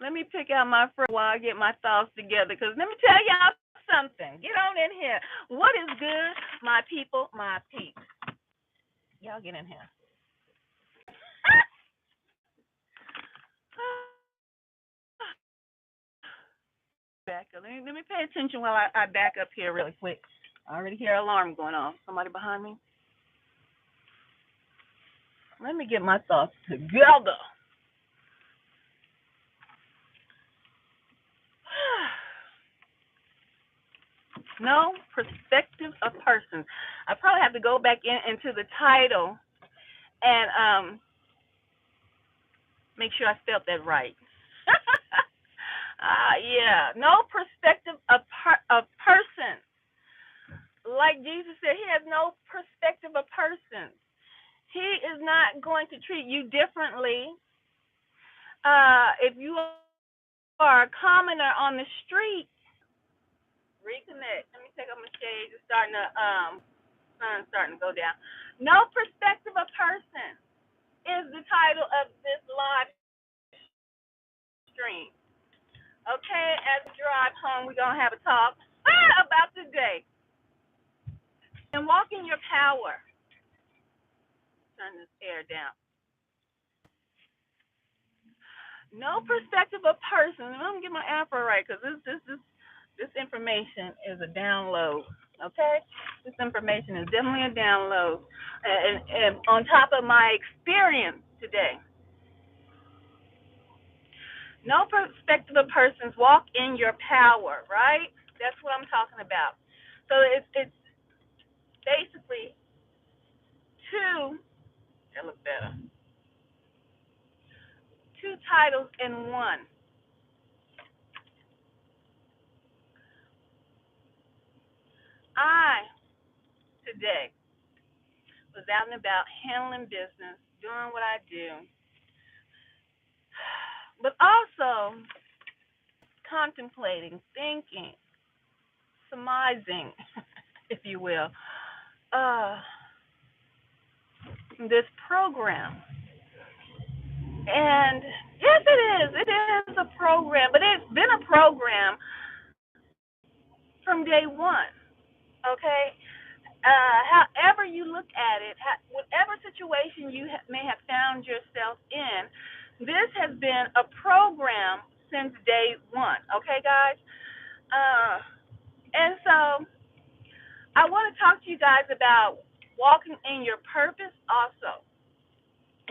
Let me pick out my first while I get my thoughts together. Because let me tell y'all something. Get on in here. What is good, my people, my peeps? Y'all get in here. Back up. Let me pay attention while I back up here really quick. I already hear an alarm going off. Somebody behind me? Let me get my thoughts together. No perspective of persons. I probably have to go back into the title and make sure I spelled that right. Yeah, no perspective of person. Like Jesus said, he has no perspective of person. He is not going to treat you differently. If you are a commoner on the street, reconnect. Let me take off my shades. It's starting to sun's starting to go down. No perspective of person is the title of this live stream. Okay, as we drive home, we're gonna have a talk about today. And walk in your power. Turn this air down. No perspective of person. I'm gonna get my afro right because this information is a download. Okay, this information is definitely a download, and on top of my experience today. No perspective of persons. Walk in your power. Right. That's what I'm talking about. So it's basically two. That look better. Two titles in one. I today was out and about handling business, doing what I do, but also contemplating, thinking, surmising, if you will, uh, this program. And yes, it is. It is a program, but it's been a program from day one. Okay. However you look at it, whatever situation you may have found yourself in, this has been a program since day one. Okay, guys. Uh, and so I want to talk to you guys about walking in your purpose, also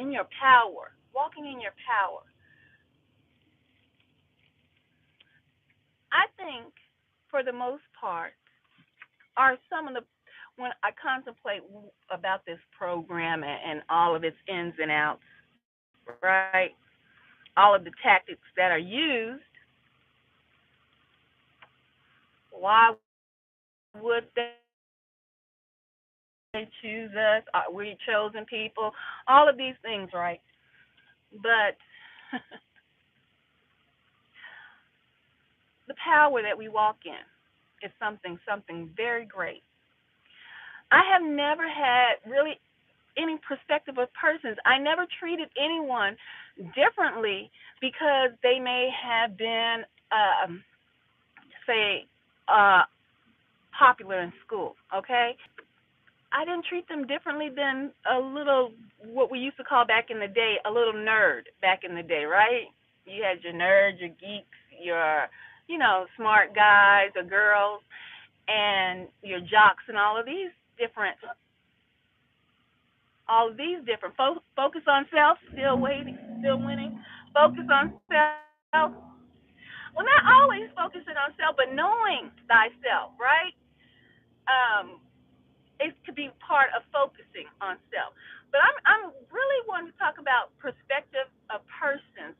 in your power. Walking in your power. I think, for the most part, are some of the when I contemplate about this program and all of its ins and outs, right? All of the tactics that are used. Why would they choose us? Are we chosen people? All of these things, right? But the power that we walk in is something very great. I have never had really any perspective of persons. I never treated anyone differently because they may have been, say, popular in school. Okay, I didn't treat them differently than a little, what we used to call back in the day, a little nerd back in the day, right? You had your nerds, your geeks, your, smart guys or girls, and your jocks, and all of these different focus on self, still waiting, still winning. Focus on self. Well, not always focusing on self, but knowing thyself, right? Um, it could be part of focusing on self. But I'm really wanting to talk about perspective of persons.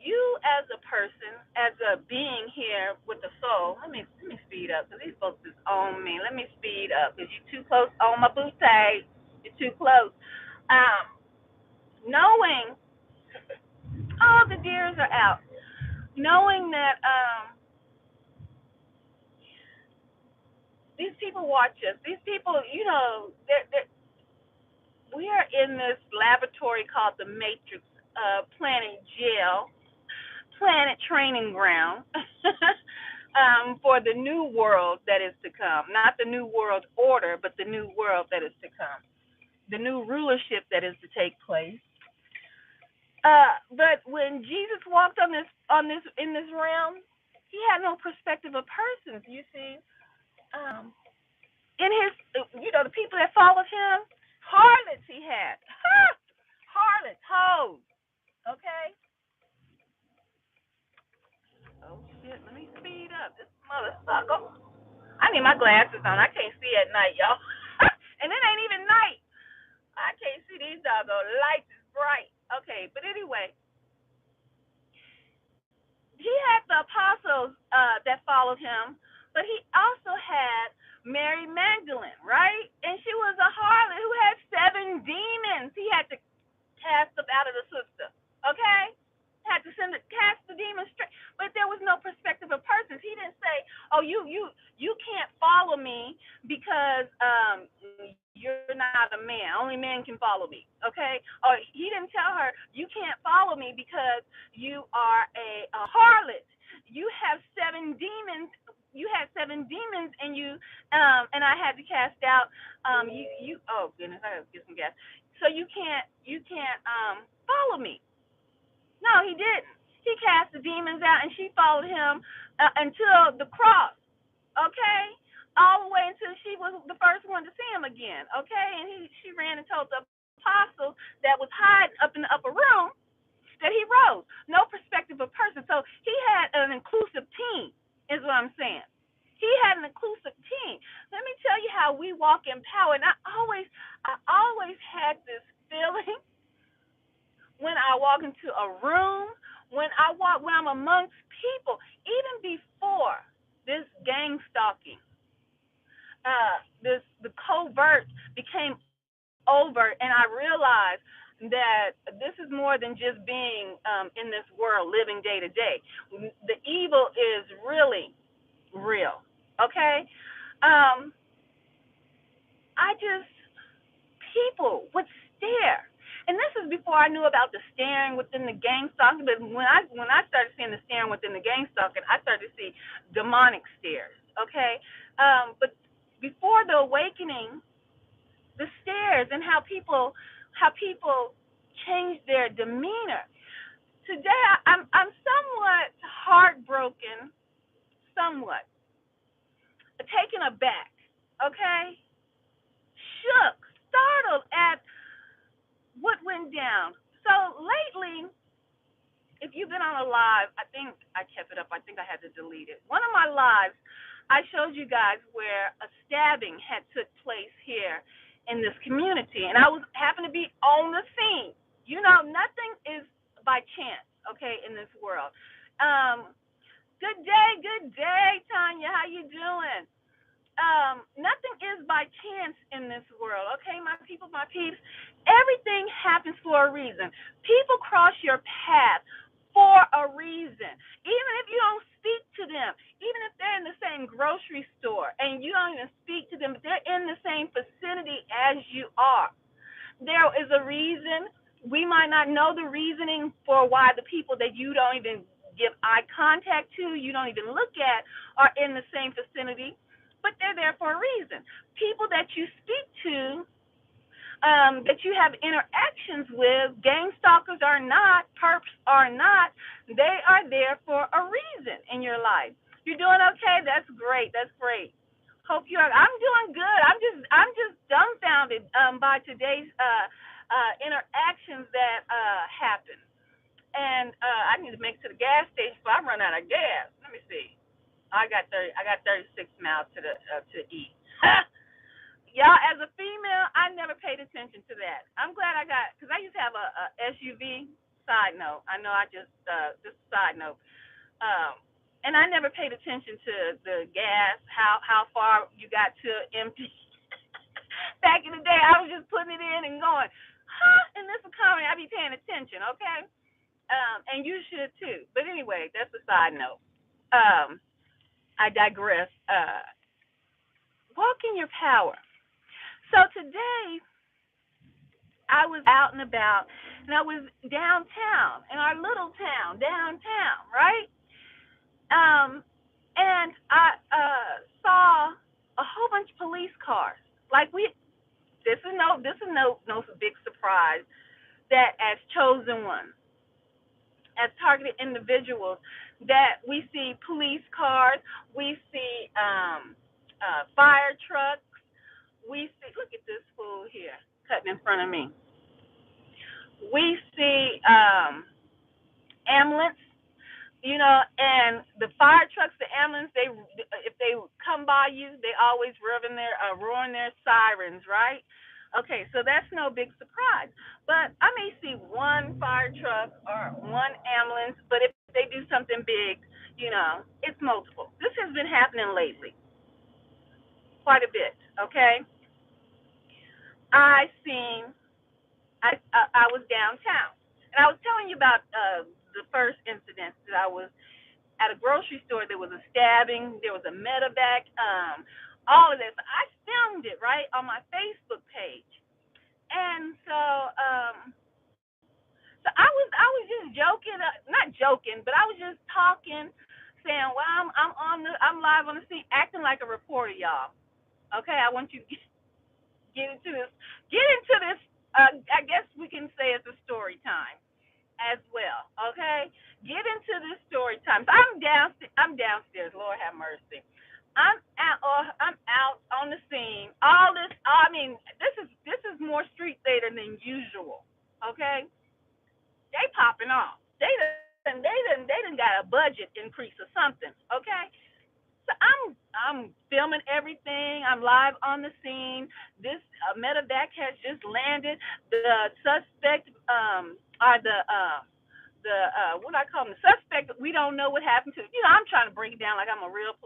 You as a person, as a being here with a soul. Let me speed up because these folks is on me. Let me speed up because you're too close on my booty. You're too close. Um, knowing all the deers are out. Knowing that these people watch us. These people, we are in this laboratory called the Matrix, planet jail, training ground for the new world that is to come. Not the new world order, but the new world that is to come. The new rulership that is to take place. But when Jesus walked on this in this realm, he had no perspective of persons. You see, um, in his, the people that followed him, harlots he had, harlots, hoes. Okay. Oh shit! Let me speed up. This mother sucker. I need my glasses on. I can't see at night, y'all. And it ain't even night. I can't see these doggone lights. It's bright. Okay, but anyway, he had the apostles that followed him, but he also had Mary Magdalene, right? And she was a harlot who had 7 demons. He had to cast them out of the system. Okay? Had to cast the demons straight. But there was no perspective of persons. He didn't say, "Oh, you can't follow me because you're not a man. Only men can follow me." Okay? Or he didn't tell her, "You can't follow me because you are a harlot. You have 7 demons. You had 7 demons in you, and I had to cast out you. Oh goodness, I gotta get some gas. So you can't follow me." No, he didn't. He cast the demons out, and she followed him until the cross. Okay, all the way until she was the first one to see him again. Okay, and she ran and told the apostles that was hiding up in the upper room that he rose. No perspective of person. So he had an inclusive team, is what I'm saying. He had an inclusive team. Let me tell you how we walk in power. And I always had this feeling when I walk into a room, when I'm amongst people, even before this gang stalking, the covert became overt, and I realized that this is more than just being in this world, living day to day. The evil is really real. Okay, um, I just people would stare. And this is before I knew about the staring within the gang stalking. But when I started seeing the staring within the gang stalking, I started to see demonic stares. Okay, but before the awakening, the stares and how people change their demeanor. Today, I'm somewhat heartbroken, somewhat taken aback. Okay, shook, startled at what went down. So lately, if you've been on a live, I think I kept it up. I think I had to delete it. One of my lives, I showed you guys where a stabbing had took place here in this community, and I was happened to be on the scene. Nothing is by chance, okay, in this world. Um, good day, Tanya. How you doing? Nothing is by chance in this world, okay, my people, my peeps. Everything happens for a reason. People cross your path for a reason. Even if you don't speak to them, even if they're in the same grocery store and you don't even speak to them, but they're in the same vicinity as you are, there is a reason. We might not know the reasoning for why the people that you don't even give eye contact to, you don't even look at, are in the same vicinity, but they're there for a reason. People that you speak to, that you have interactions with, gang stalkers are not, perps are not, they are there for a reason in your life. You're doing okay? That's great. That's great. Hope you are. I'm doing good. I'm just dumbfounded by today's interactions that happened. And I need to make it to the gas station before I run out of gas. Let me see. I got 36 miles to eat. Y'all, as a female, I never paid attention to that. I'm glad I got, because I used to have a SUV. Side note, I know I just side note, and I never paid attention to the gas, how far you got to empty. Back in the day, I was just putting it in and going, huh? In this economy, I be paying attention, okay? And you should too. But anyway, that's a side note. Um, I digress. Walk in your power. So today, I was out and about, and I was downtown, in our little town, downtown, right? police cars. Like this is no big surprise that as chosen ones, as targeted individuals, that we see police cars, we see fire trucks, we see. Look at this fool here cutting in front of me. We see ambulance, and the fire trucks, the ambulance, they if they come by you, they always roaring their sirens, right? Okay, so that's no big surprise. But I may see one fire truck or one ambulance, but if they do something big, it's multiple. This has been happening lately, quite a bit. Okay, I seen I was downtown, and I was telling you about the first incident that I was at a grocery store. There was a stabbing. There was a medevac. All of this. I filmed it right on my Facebook page, and so I was just joking, not joking, but I was just talking, saying, "Well, I'm live on the scene, acting like a reporter, y'all." Okay, I want you to get into this. Get into this. I guess we can say it's a story time as well. Okay, get into this story time. So I'm down. I'm downstairs. Lord have mercy. I'm out on the scene. All this. I mean, this is more street theater than usual. Okay, they popping off. They done got a budget increase or something. Okay, so I'm filming everything. I'm live on the scene. This medevac has just landed. The suspect are the what do I call them? The suspect. We don't know what happened to. I'm trying to break it down like I'm a real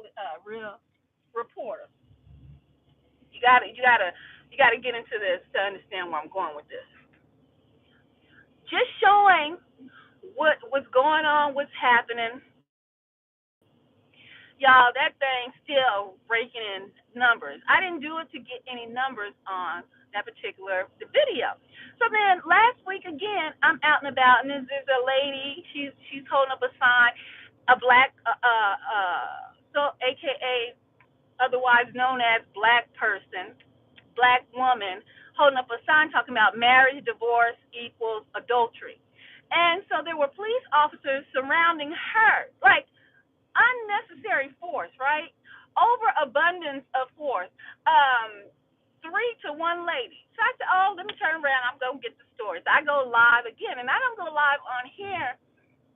reporter. You gotta get into this to understand where I'm going with this. Just showing what's going on, what's happening. Y'all, that thing's still breaking in numbers. I didn't do it to get any numbers on that particular the video. So then last week again, I'm out and about, and there's a lady. She's holding up a sign, a black, so AKA otherwise known as black person, black woman, holding up a sign talking about marriage, divorce equals adultery. And so there were police officers surrounding her, like unnecessary force, right? Overabundance of force. Three to one lady. So I said, oh, let me turn around. I'm going to get the story. So I go live again. And I don't go live on here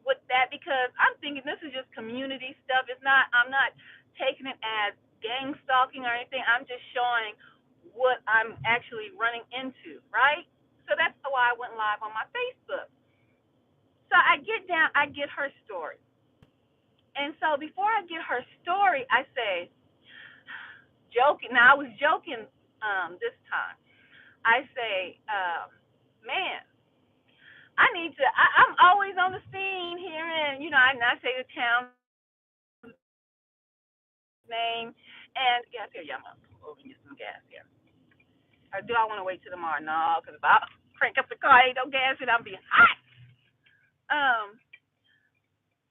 with that because I'm thinking this is just community stuff. I'm not taking it as gang stalking or anything. I'm just showing what I'm actually running into, right? So that's why I went live on my Facebook. So I get her story. And so before I get her story, I say, joking. Now I was joking this time. I say, man, I'm always on the scene here, and I say the town name and gas here. Yeah, I'm gonna pull over and get some gas here. Or do I want to wait till tomorrow? No, because if I crank up the car, ain't no gas, and I'll be hot. Um,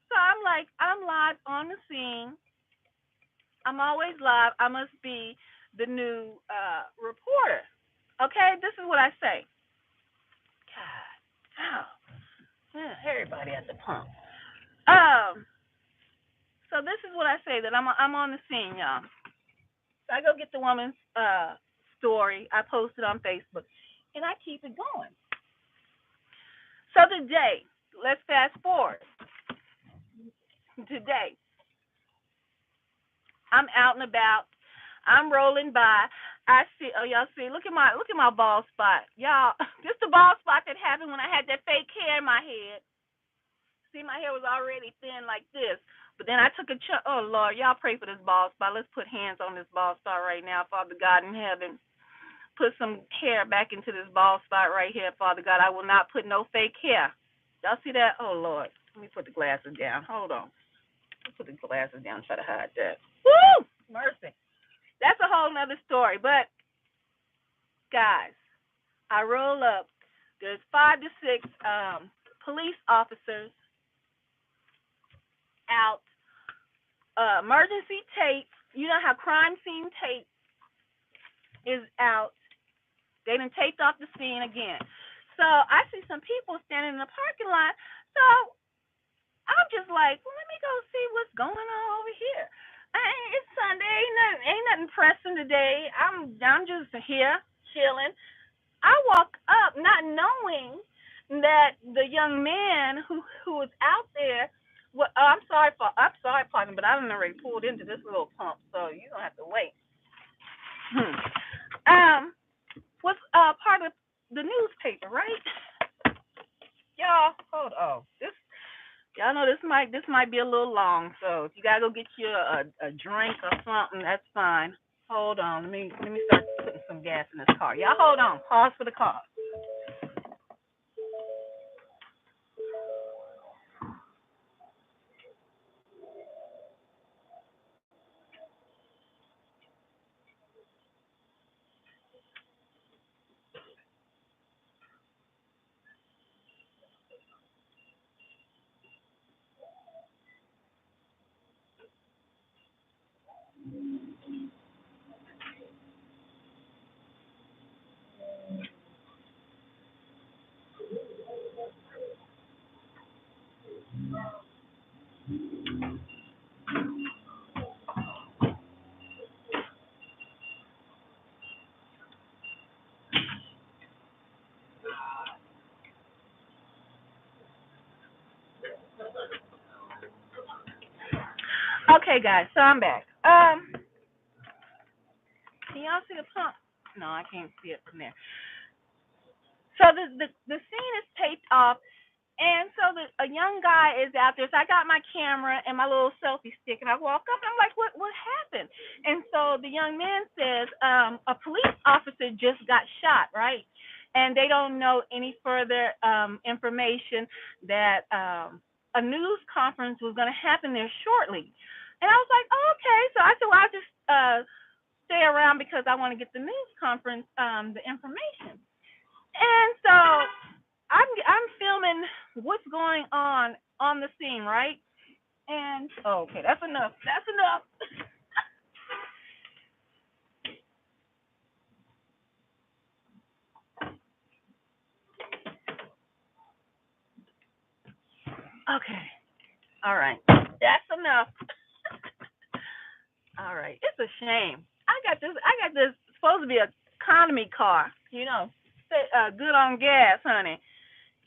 so I'm like, I'm live on the scene. I'm always live. I must be the new reporter. Okay, this is what I say. God, everybody at the pump. Um, so this is what I say that I'm on the scene, y'all. So I go get the woman's story. I post it on Facebook, and I keep it going. So today, let's fast forward. Today, I'm out and about. I'm rolling by. I see. Oh, y'all see? Look at my bald spot, y'all. This the bald spot that happened when I had that fake hair in my head. See, my hair was already thin like this. But then I took a chunk. Oh, Lord, y'all pray for this bald spot. Let's put hands on this bald spot right now, Father God in heaven. Put some hair back into this bald spot right here, Father God. I will not put no fake hair. Y'all see that? Oh, Lord. Let me put the glasses down. Hold on. Let me put the glasses down and try to hide that. Woo! Mercy. That's a whole nother story. But, guys, I roll up. There's 5 to 6 police officers out. Emergency tape. You know how crime scene tape is out. They done taped off the scene again. So I see some people standing in the parking lot. So I'm just like, well, let me go see what's going on over here. It's Sunday. Ain't nothing pressing today. I'm just here chilling. I walk up not knowing that the young man who was out there. Well, I'm sorry, partner, but I've already pulled into this little pump, so you're gonna have to wait. Was part of the newspaper, right? Y'all, hold on. This y'all know this might be a little long, so if you gotta go get you a drink or something, that's fine. Hold on, let me start putting some gas in this car. Y'all hold on. Pause for the car. Okay, guys, so I'm back. Can y'all see the pump? No, I can't see it from there. So the scene is taped off, and so a young guy is out there. So I got my camera and my little selfie stick, and I walk up, and I'm like, what happened? And so the young man says, a police officer just got shot, right? And they don't know any further information that a news conference was going to happen there shortly. And I was like, oh, okay. So I said, well, I'll just stay around because I want to get the news conference the information. And so I'm filming what's going on the scene, right? And okay, that's enough. That's enough. Okay. All right. That's enough. All right. It's a shame. I got this supposed to be a economy car, good on gas, honey.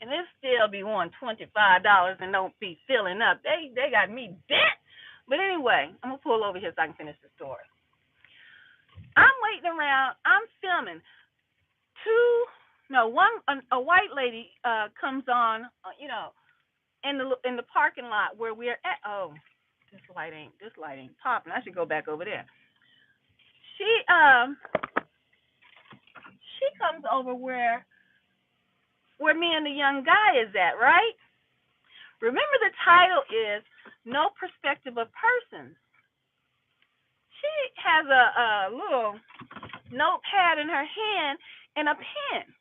And it still be $125 and don't be filling up. They got me bent. But anyway, I'm gonna pull over here so I can finish the story. I'm waiting around. I'm filming. Two, no, one. A white lady comes on. In the parking lot where we're at. Oh, this light ain't popping. I should go back over there. She she comes over where me and the young guy is at, right? Remember the title is No Perspective of Persons. She has a little notepad in her hand and a pen.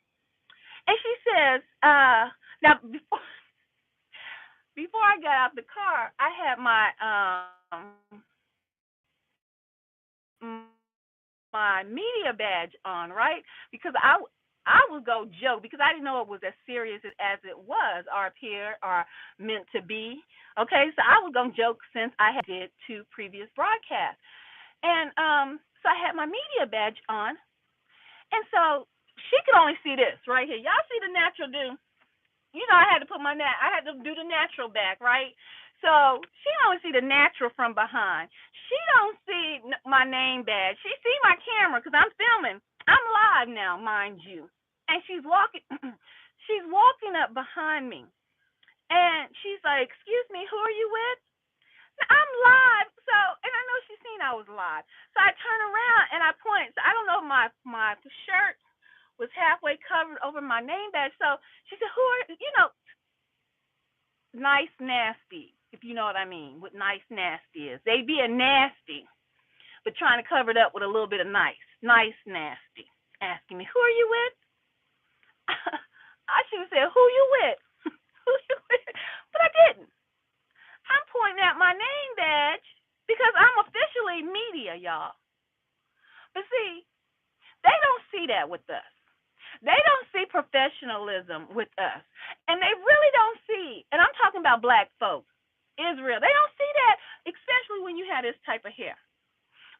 And she says, now before I got out the car, I had my media badge on, right? Because I would go joke because I didn't know it was as serious as it was or appear or meant to be. Okay, so I was gonna joke since I had did two previous broadcasts, and so I had my media badge on, and so she could only see this right here. Y'all see the natural do? I had to put I had to do the natural back, right? So she don't see the natural from behind. She don't see my name badge. She see my camera because I'm filming. I'm live now, mind you. And she's walking, she's walking up behind me, and she's like, "Excuse me, who are you with?" I'm live, so and I know she's seen I was live. So I turn around and I point. So I don't know if my shirt was halfway covered over my name badge. So she said, "Who are nice nasty, if you know what I mean, what nice nasty is. They be a nasty, but trying to cover it up with a little bit of nice. Nice nasty. Asking me, who are you with? I should have said, who you with? Who you with? But I didn't. I'm pointing at my name badge because I'm officially media, y'all. But see, they see that with us. They don't see professionalism with us. And they really don't see, and I'm talking about black folks, Israel, they don't see that, especially when you have this type of hair.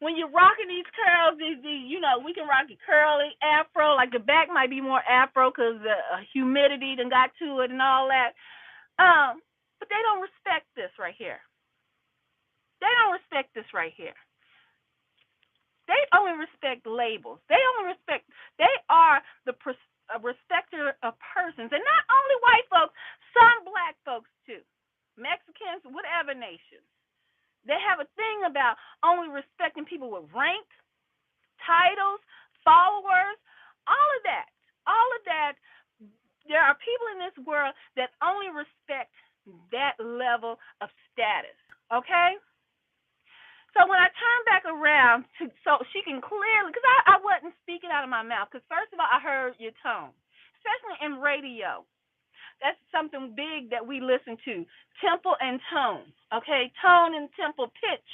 When you're rocking these curls, we can rock it curly, afro, like the back might be more afro because the humidity done got to it and all that. But they don't respect this right here. They don't respect this right here. They only respect labels. They are the respecter of persons. And not only white folks, some black folks too. Mexicans, whatever nation. They have a thing about only respecting people with rank, titles, followers, all of that. All of that. There are people in this world that only respect that level of status. Okay? So when I turn back around, so she can clearly, because I wasn't speaking out of my mouth, because first of all, I heard your tone, especially in radio. That's something big that we listen to, tempo and tone, okay? Tone and tempo, pitch,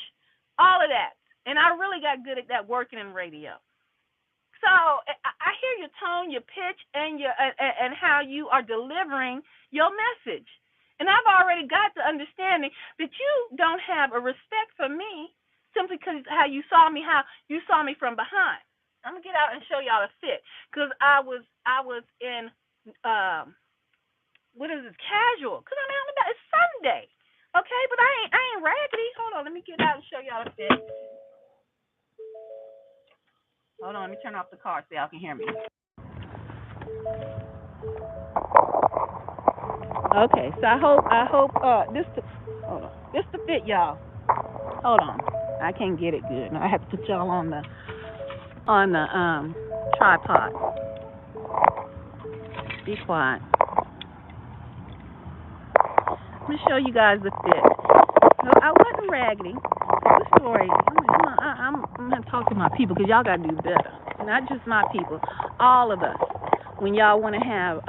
all of that. And I really got good at that working in radio. So I hear your tone, your pitch, and how you are delivering your message. And I've already got the understanding that you don't have a respect for me simply because how you saw me from behind. I'm gonna get out and show y'all the fit because I was in what is this, casual? Because it's Sunday, okay? But I ain't raggedy. Hold on, let me get out and show y'all the fit. Hold on, let me turn off the car so y'all can hear me. Okay, so I hope this the fit, y'all. Hold on, I can't get it good. I have to put y'all on the tripod. Be quiet. Let me show you guys the fit. No, I wasn't raggedy. The story. I'm gonna talk to my people because y'all gotta do better. Not just my people, all of us. When y'all want to have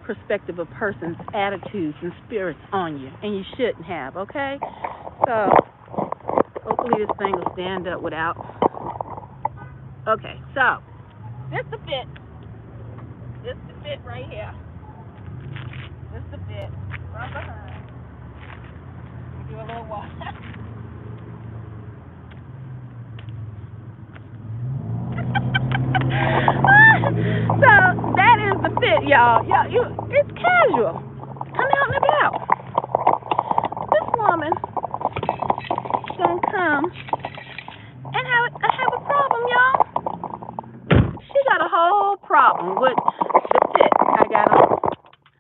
perspective of person's attitudes and spirits on you, and you shouldn't have. Okay. So hopefully this thing will stand up without. Okay. So this the fit. This the fit right here. This the fit from behind. Do a little walk. So that is the fit, y'all. It's casual. I'm out and about. This woman gonna come and have a problem, y'all. She got a whole problem with the fit I got on.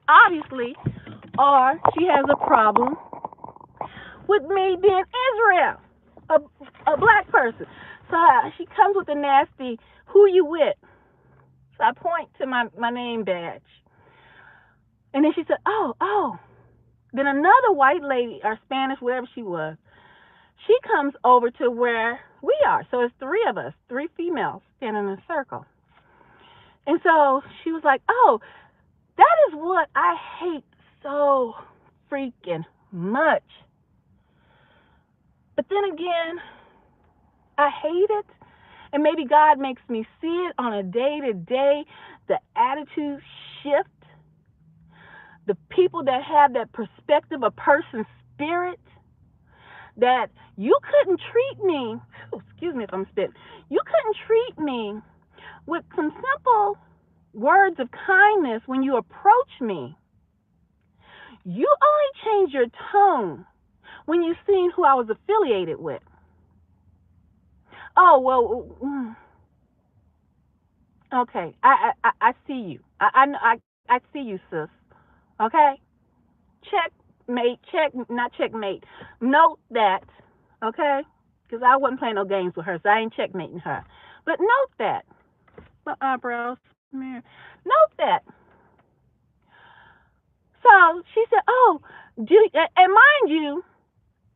Obviously, or she has a problem with me being Israel, a black person. So she comes with a nasty, who you with? So I point to my name badge. And then she said, oh. Then another white lady, or Spanish, wherever she was, she comes over to where we are. So it's three of us, three females standing in a circle. And so she was like, oh, that is what I hate so freaking much. But then again, I hate it. And maybe God makes me see it on a day-to-day, the attitude shift. The people that have that perspective, a person's spirit, that you couldn't treat me, excuse me if I'm spitting, you couldn't treat me with some simple words of kindness when you approach me. You only change your tone when you seen who I was affiliated with. Oh, well, okay, I see you. I see you, sis. Okay? Not checkmate. Note that, okay? Because I wasn't playing no games with her, so I ain't checkmating her. But note that. My eyebrows, smear. Note that. So she said, oh, and mind you,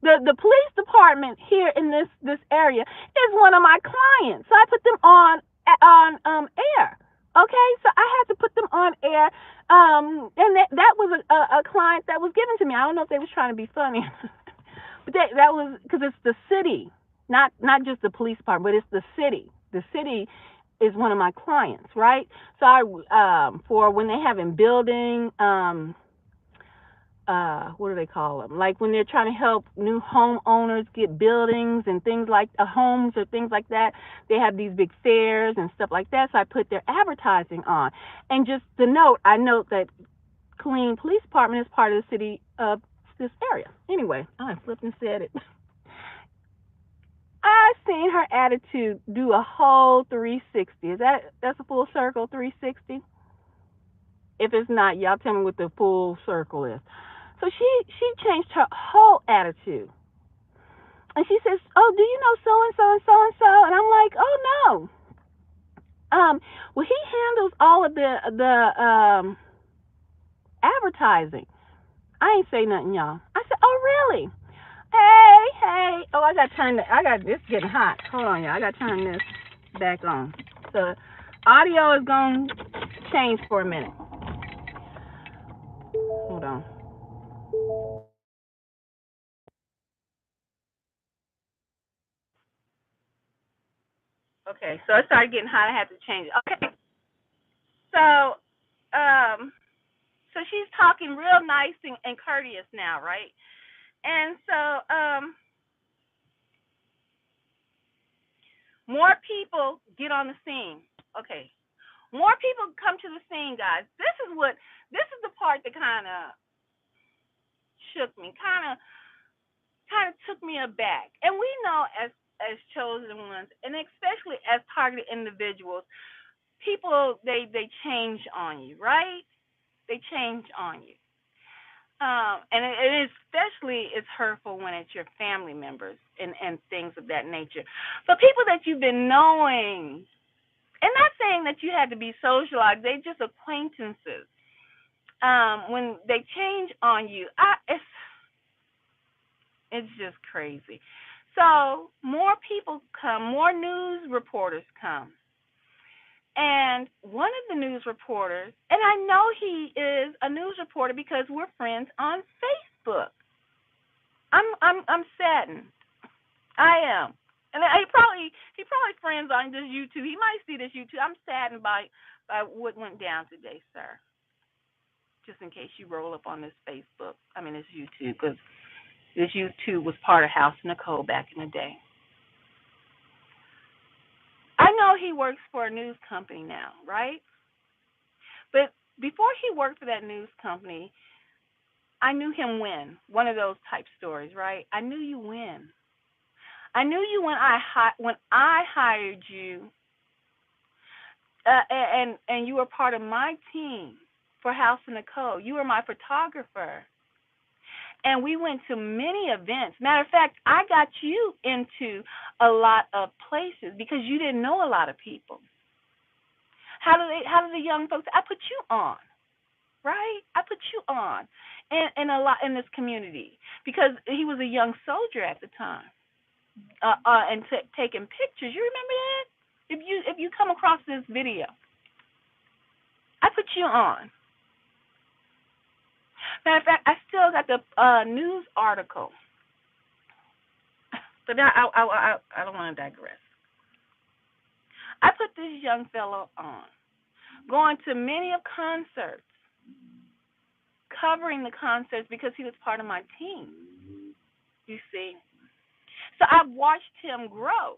the police department here in this area is one of my clients. So I put them on air. Okay, so I had to put them on air, and that was a client that was given to me. I don't know if they was trying to be funny, but that was because it's the city, not just the police department, but it's the city. The city is one of my clients, right? So for when they having building, what do they call them? Like when they're trying to help new homeowners get buildings and things like homes or things like that. They have these big fairs and stuff like that. So I put their advertising on. And just to note, I note that Killeen Police Department is part of the city of this area. Anyway, I flipped and said it. I seen her attitude do a whole 360. That's a full circle 360? If it's not, y'all tell me what the full circle is. So she changed her whole attitude. And she says, "Oh, do you know so and so and so and so?" And I'm like, "Oh no." Well, he handles all of the advertising. I ain't say nothing, y'all. I said, "Oh, really? Hey. Oh, this getting hot. Hold on, y'all. I got to turn this back on. So audio is going to change for a minute. Hold on. Okay, so it started getting hot. I had to change it. Okay, so um, so she's talking real nice and courteous now, right? And so more people get on the scene. Okay, more people come to the scene, guys. This is the part that kind of shook me, kind of took me aback. And we know as chosen ones, and especially as targeted individuals, people they change on you, right? They change on you. And especially it's hurtful when it's your family members and things of that nature. But people that you've been knowing, and not saying that you had to be socialized, they just acquaintances. When they change on you, it's just crazy. So more people come, more news reporters come. And one of the news reporters, and I know he is a news reporter because we're friends on Facebook. I'm saddened. I am. And he probably friends on this YouTube. He might see this YouTube. I'm saddened by what went down today, sir. Just in case you roll up on this Facebook, this YouTube, because this YouTube was part of House Nicole back in the day. I know he works for a news company now, right? But before he worked for that news company, I knew him when. One of those type stories, right? I knew you when. I knew you when I hired you, and you were part of my team for House and Nicole. You were my photographer, and we went to many events. Matter of fact, I got you into a lot of places because you didn't know a lot of people. How do the young folks? I put you on, right? I put you on, and a lot in this community because he was a young soldier at the time, and taking pictures. You remember that? If you come across this video, I put you on. Matter of fact, I still got the news article. But now I don't want to digress. I put this young fellow on, going to many of concerts, covering the concerts because he was part of my team. You see, so I've watched him grow,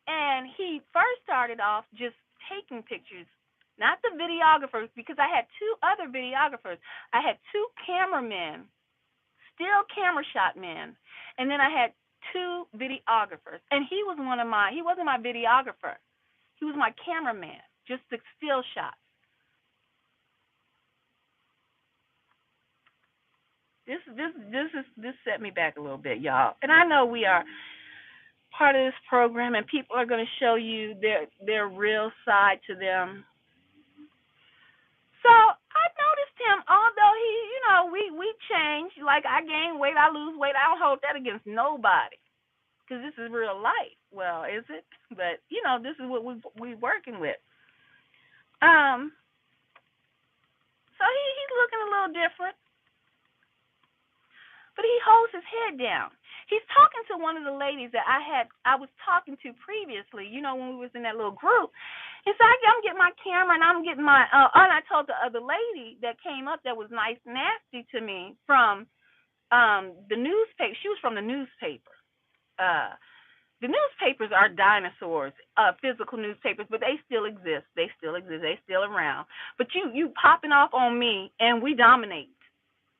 and he first started off just taking pictures, not the videographers, because I had two other videographers. I had two cameramen, still camera shot men, and then I had two videographers. And he wasn't my videographer. He was my cameraman, just the still shots. This set me back a little bit, y'all. And I know we are part of this program, and people are going to show you their real side to them. So I noticed him, although we change. Like I gain weight, I lose weight. I don't hold that against nobody because this is real life. Well, is it? But this is what we working with. Um, so he's looking a little different, but he holds his head down. He's talking to one of the ladies that I was talking to previously, when we was in that little group. And so I'm getting my camera and I'm getting my and I told the other lady that came up that was nice nasty to me from the newspaper. She was from the newspaper. Uh the newspapers are dinosaurs, physical newspapers, but they still exist. They still exist. They still around. But you popping off on me and we dominate.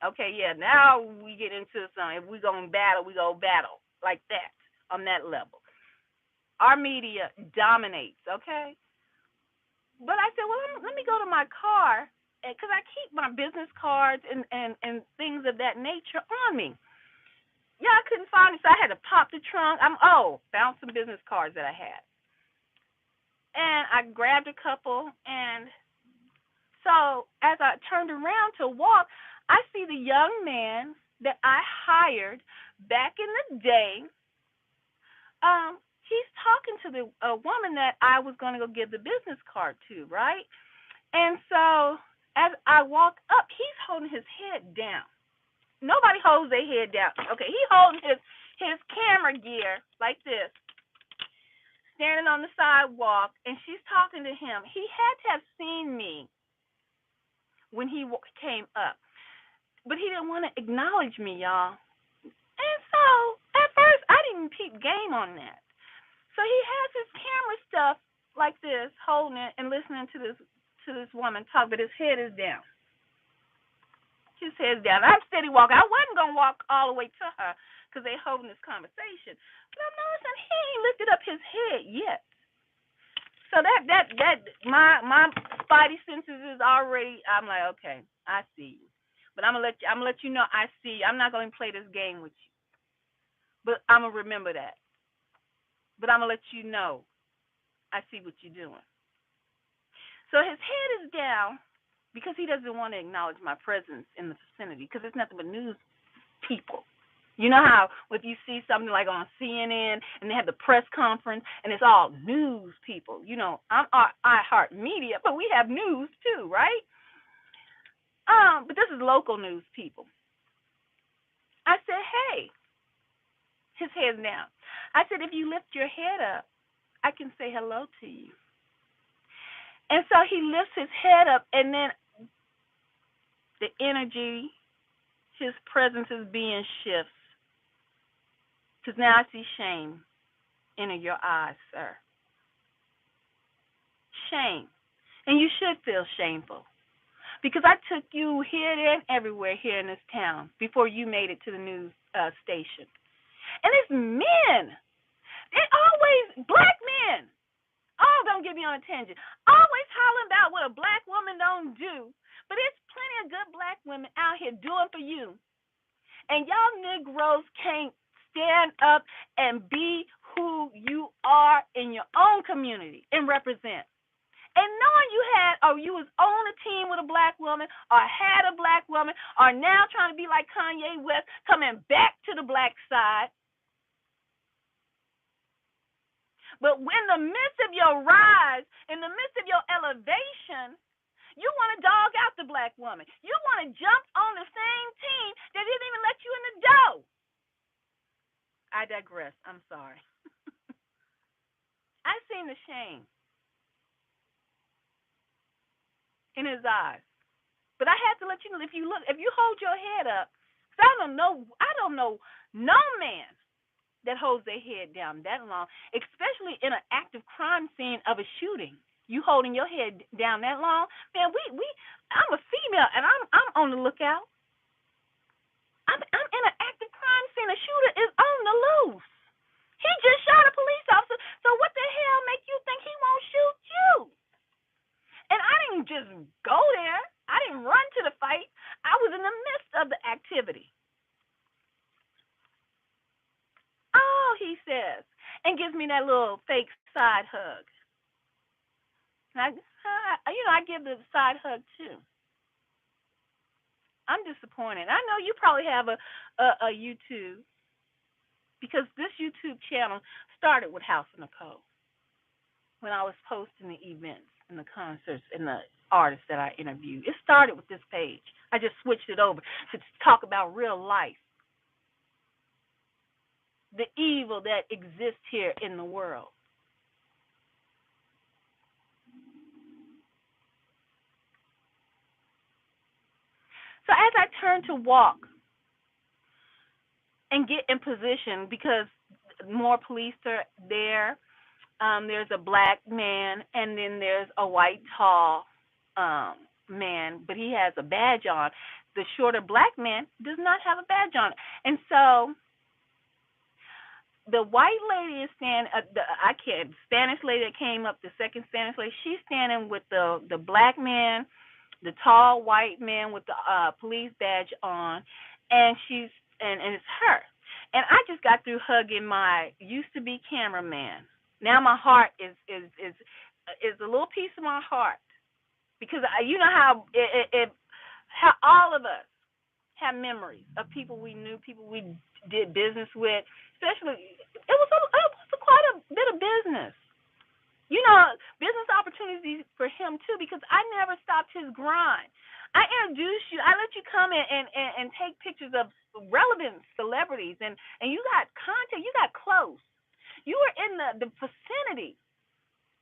Okay, yeah, now we get into some. If we go battle, we go battle like that on that level. Our media dominates, okay? But I said, well, let me go to my car because I keep my business cards and things of that nature on me. Yeah, I couldn't find it, so I had to pop the trunk. Found some business cards that I had. And I grabbed a couple, and so as I turned around to walk, I see the young man that I hired back in the day. He's talking to the woman that I was going to go give the business card to, right? And so as I walk up, he's holding his head down. Nobody holds their head down. Okay, he holding his camera gear like this, standing on the sidewalk, and she's talking to him. He had to have seen me when he came up, but he didn't want to acknowledge me, y'all. And so at first, I didn't peep game on that. So he has his camera stuff like this, holding it and listening to this woman talk, but his head is down. His head's down. I'm steady walking. I wasn't gonna walk all the way to her because they holding this conversation, but I'm noticing he ain't lifted up his head yet. So that my spidey senses is already. I'm like, okay, I see you, but I'm gonna let you know I see you. I'm not gonna play this game with you, but I'm gonna remember that. But I'm gonna let you know I see what you're doing. So his head is down because he doesn't want to acknowledge my presence in the vicinity because it's nothing but news people. You know how if you see something like on CNN and they have the press conference and it's all news people. I'm iHeart Media, but we have news too, right? But this is local news people. I said, hey, his head's down. I said, if you lift your head up, I can say hello to you. And so he lifts his head up, and then the energy, his presence is being shifts. Because now I see shame enter your eyes, sir. Shame. And you should feel shameful. Because I took you here, there, and everywhere here in this town before you made it to the news station. And it's men. They always, black men. Oh, don't get me on a tangent. Always hollering about what a black woman don't do. But there's plenty of good black women out here doing for you. And y'all Negroes can't stand up and be who you are in your own community and represent. And knowing you was on a team with a black woman or had a black woman or now trying to be like Kanye West, coming back to the black side. But in the midst of your rise, in the midst of your elevation, you want to dog out the black woman. You want to jump on the same team that didn't even let you in the door. I digress. I'm sorry. I seen the shame in his eyes. But I had to let you know, if you hold your head up, because I don't know no man that holds their head down that long, especially in an active crime scene of a shooting. You holding your head down that long, man. I'm a female and I'm on the lookout. I'm in an active crime scene. A shooter is on the loose. He just shot a police officer. So what the hell make you think he won't shoot you? And I didn't just go there. I didn't run to the fight. I was in the midst of the activity. Oh, he says, and gives me that little fake side hug. And I give the side hug too. I'm disappointed. I know you probably have a YouTube, because this YouTube channel started with House of Nicole when I was posting the events and the concerts and the artists that I interviewed. It started with this page. I just switched it over to talk about real life. the evil that exists here in the world. So as I turn to walk and get in position, because more police are there, there's a black man, and then there's a white tall um, man, but he has a badge on. The shorter black man does not have a badge on, and so the white lady is standing. I can't. Spanish lady that came up, the second Spanish lady, she's standing with the black man, the tall white man with the police badge on, and and it's her. And I just got through hugging my used to be cameraman. Now my heart is a little piece of my heart because you know how how all of us have memories of people we knew, people we did business with. Especially, it was quite a bit of business. You know, business opportunities for him too, because I never stopped his grind. I introduced you. I let you come in and take pictures of relevant celebrities, and you got contact. You got close. You were in the vicinity.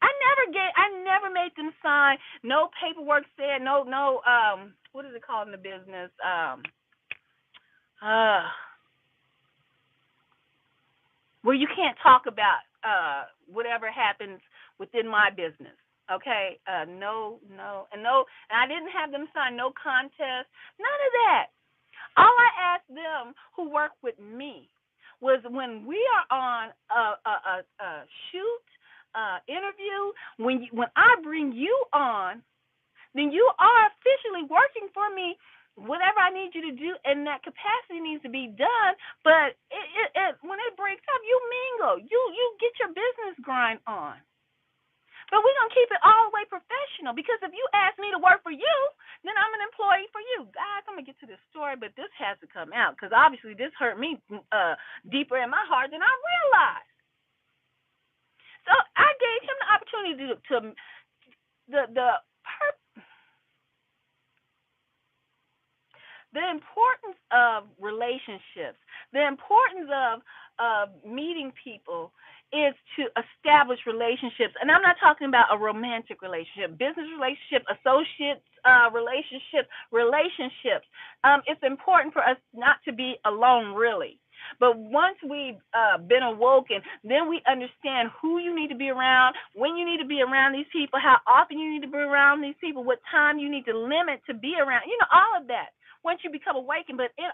I never made them sign no paperwork said no what is it called in the business uh where you can't talk about whatever happens within my business. Okay, and I didn't have them sign no contest, none of that. All I asked them who work with me was when we are on a shoot, interview, when I bring you on, then you are officially working for me. Whatever I need you to do in that capacity needs to be done. But when it breaks up, you mingle. You get your business grind on. But we're going to keep it all the way professional, because if you ask me to work for you, then I'm an employee for you. Guys, I'm going to get to this story, but this has to come out because obviously this hurt me deeper in my heart than I realized. So I gave him the opportunity to the importance of relationships, the importance of meeting people is to establish relationships. And I'm not talking about a romantic relationship, business relationship, associates relationships. It's important for us not to be alone, really. But once we've been awoken, then we understand who you need to be around, when you need to be around these people, how often you need to be around these people, what time you need to limit to be around, all of that. Once you become awakened, but in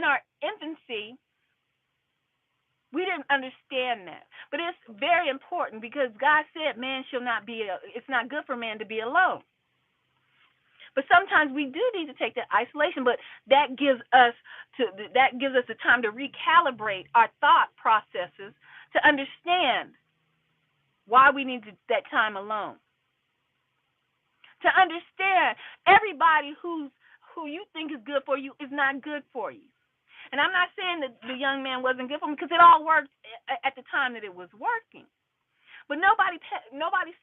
our infancy, we didn't understand that. But it's very important because God said it's not good for man to be alone. But sometimes we do need to take that isolation, but that gives us the time to recalibrate our thought processes to understand why we need that time alone. To understand everybody who you think is good for you is not good for you. And I'm not saying that the young man wasn't good for him, because it all worked at the time that it was working. But nobody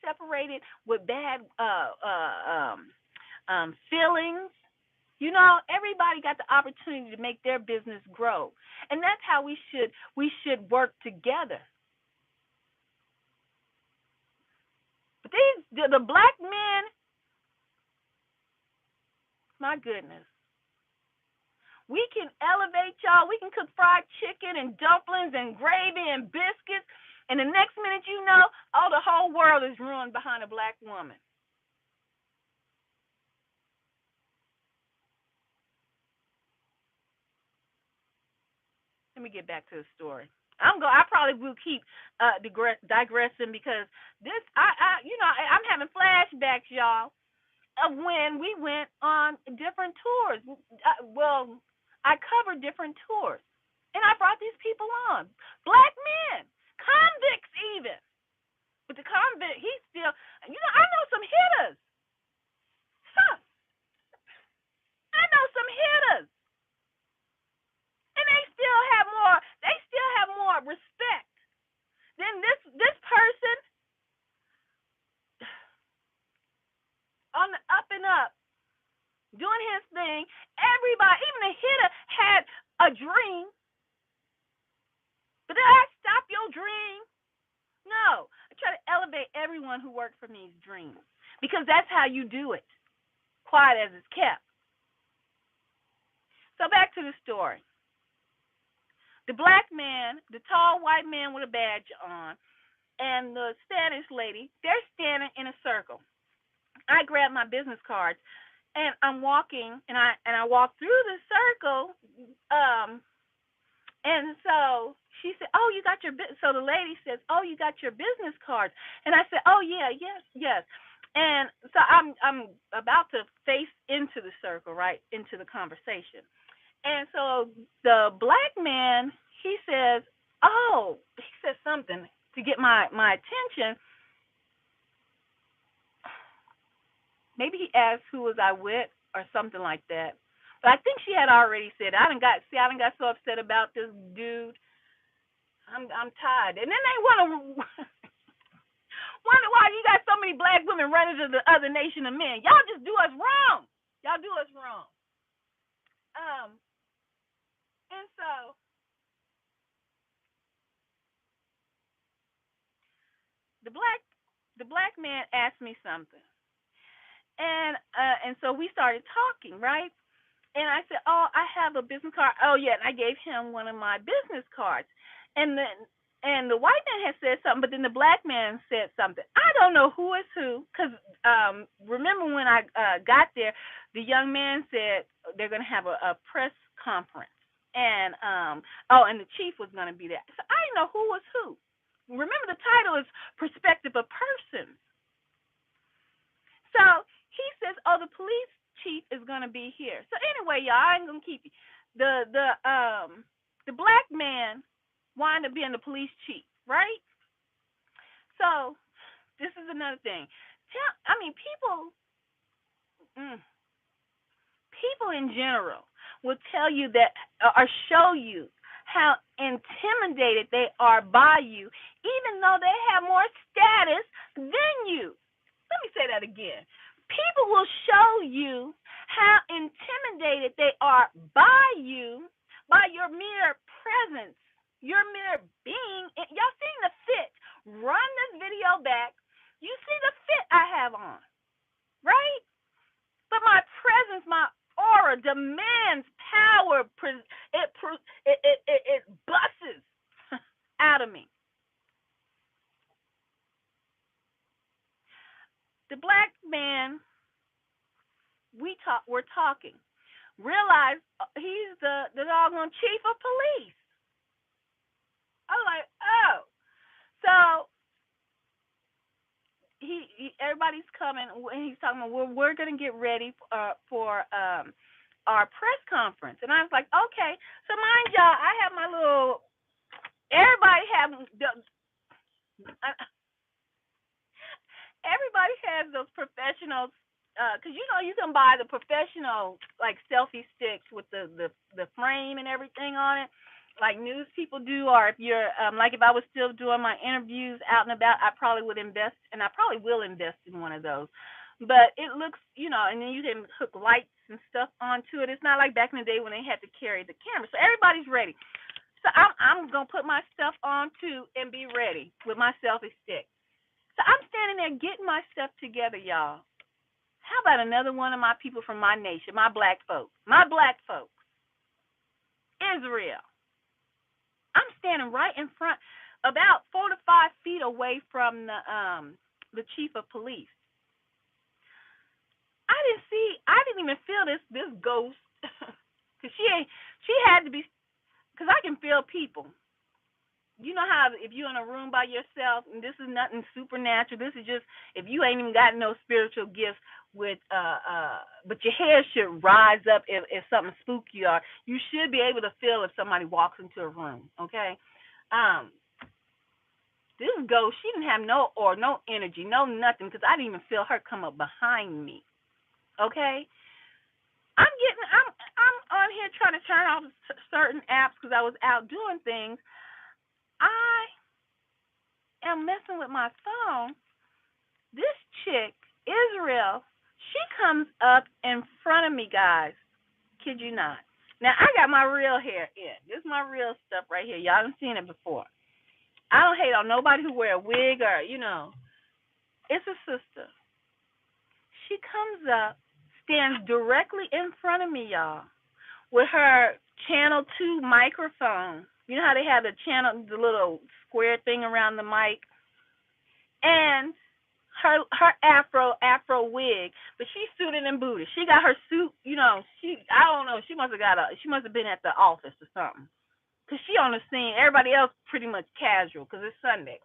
separated with bad feelings. Everybody got the opportunity to make their business grow, and that's how we should work together. But the black men, my goodness. We can elevate y'all. We can cook fried chicken and dumplings and gravy and biscuits. And the next minute you know, the whole world is ruined behind a black woman. Let me get back to the story. I probably will keep digressing because I'm having flashbacks, y'all, of when we went on different tours. I covered different tours, and I brought these people on, black men, convicts even. But the convict, he's still, I know some hitters. Huh. I know some hitters, and they still have more respect than this person on the up and up, doing his thing. Everybody, even the hitter, had a dream. But that everyone who worked for me's dream, because that's how you do it, quiet as it's kept. So back to the story. The black man, the tall white man with a badge on, and the Spanish lady, they're standing in a circle. I grab my business cards and I'm walking, and I walk through the circle. And so she said, "Oh, you got your So the lady says, "Oh, you got your business cards." And I said, "Oh yeah, yes, yes." And so I'm about to face into the circle, right into the conversation. And so the black man, he says, "Oh," he says something to get my attention. Maybe he asked who was I with or something like that. But I think she had already said, I done got so upset about this dude. I'm tired. And then they wanna wonder why you got so many black women running to the other nation of men. Y'all just do us wrong. Y'all do us wrong. Um and so the black the black man asked me something. And so we started talking, right? And I said, "Oh, I have a business card." Oh yeah, and I gave him one of my business cards. And the white man had said something, but then the black man said something. I don't know who is who, because remember when I got there, the young man said they're going to have a press conference, and and the chief was going to be there. So I didn't know who was who. Remember, the title is perspective of person. So he says, "Oh, the police chief is gonna be here." So anyway, y'all, I ain't gonna keep you. The black man wanted to be in the police chief, right? So this is another thing. I mean, mm, people in general will tell you that or show you how intimidated they are by you, even though they have more status than you. Let me say that again. People will show you how intimidated they are by you, by your mere presence, your mere being. Y'all seen the fit? Run this video back. You see the fit I have on, right? But my presence, my aura demands power. It busts out of me. The black man, we're talking. Realize he's the doggone chief of police. I'm like, oh. So everybody's coming, and he's talking about, well, we're gonna get ready for our press conference. And I was like, okay. So mind y'all, I have my little. Everybody have everybody has those professional, because you can buy the professional like selfie sticks with the frame and everything on it, like news people do. Or if you're like if I was still doing my interviews out and about, I probably would invest, and I probably will invest in one of those. But it looks, and then you can hook lights and stuff onto it. It's not like back in the day when they had to carry the camera. So everybody's ready. So I'm gonna put my stuff on too and be ready with my selfie stick. So I'm standing there getting my stuff together, y'all. How about another one of my people from my nation, my black folks, Israel? I'm standing right in front, about 4 to 5 feet away from the chief of police. I didn't even feel this ghost, cause she had to be, cause I can feel people. You know how if you're in a room by yourself, and this is nothing supernatural. This is just if you ain't even got no spiritual gifts with but your hair should rise up if something spooky, or you should be able to feel if somebody walks into a room. Okay, um, this ghost, she didn't have no energy, no nothing, because I didn't even feel her come up behind me. Okay, I'm on here trying to turn off certain apps because I was out doing things. I am messing with my phone. This chick, Israel, she comes up in front of me, guys. Kid you not. Now, I got my real hair in. This is my real stuff right here. Y'all done seen it before. I don't hate on nobody who wear a wig or. It's a sister. She comes up, stands directly in front of me, y'all, with her channel 2 microphone. You know how they have the little square thing around the mic, and her afro wig, but she's suited and booted. She got her suit, I don't know, she must have been at the office or something, cause she on the scene. Everybody else pretty much casual, cause it's Sunday.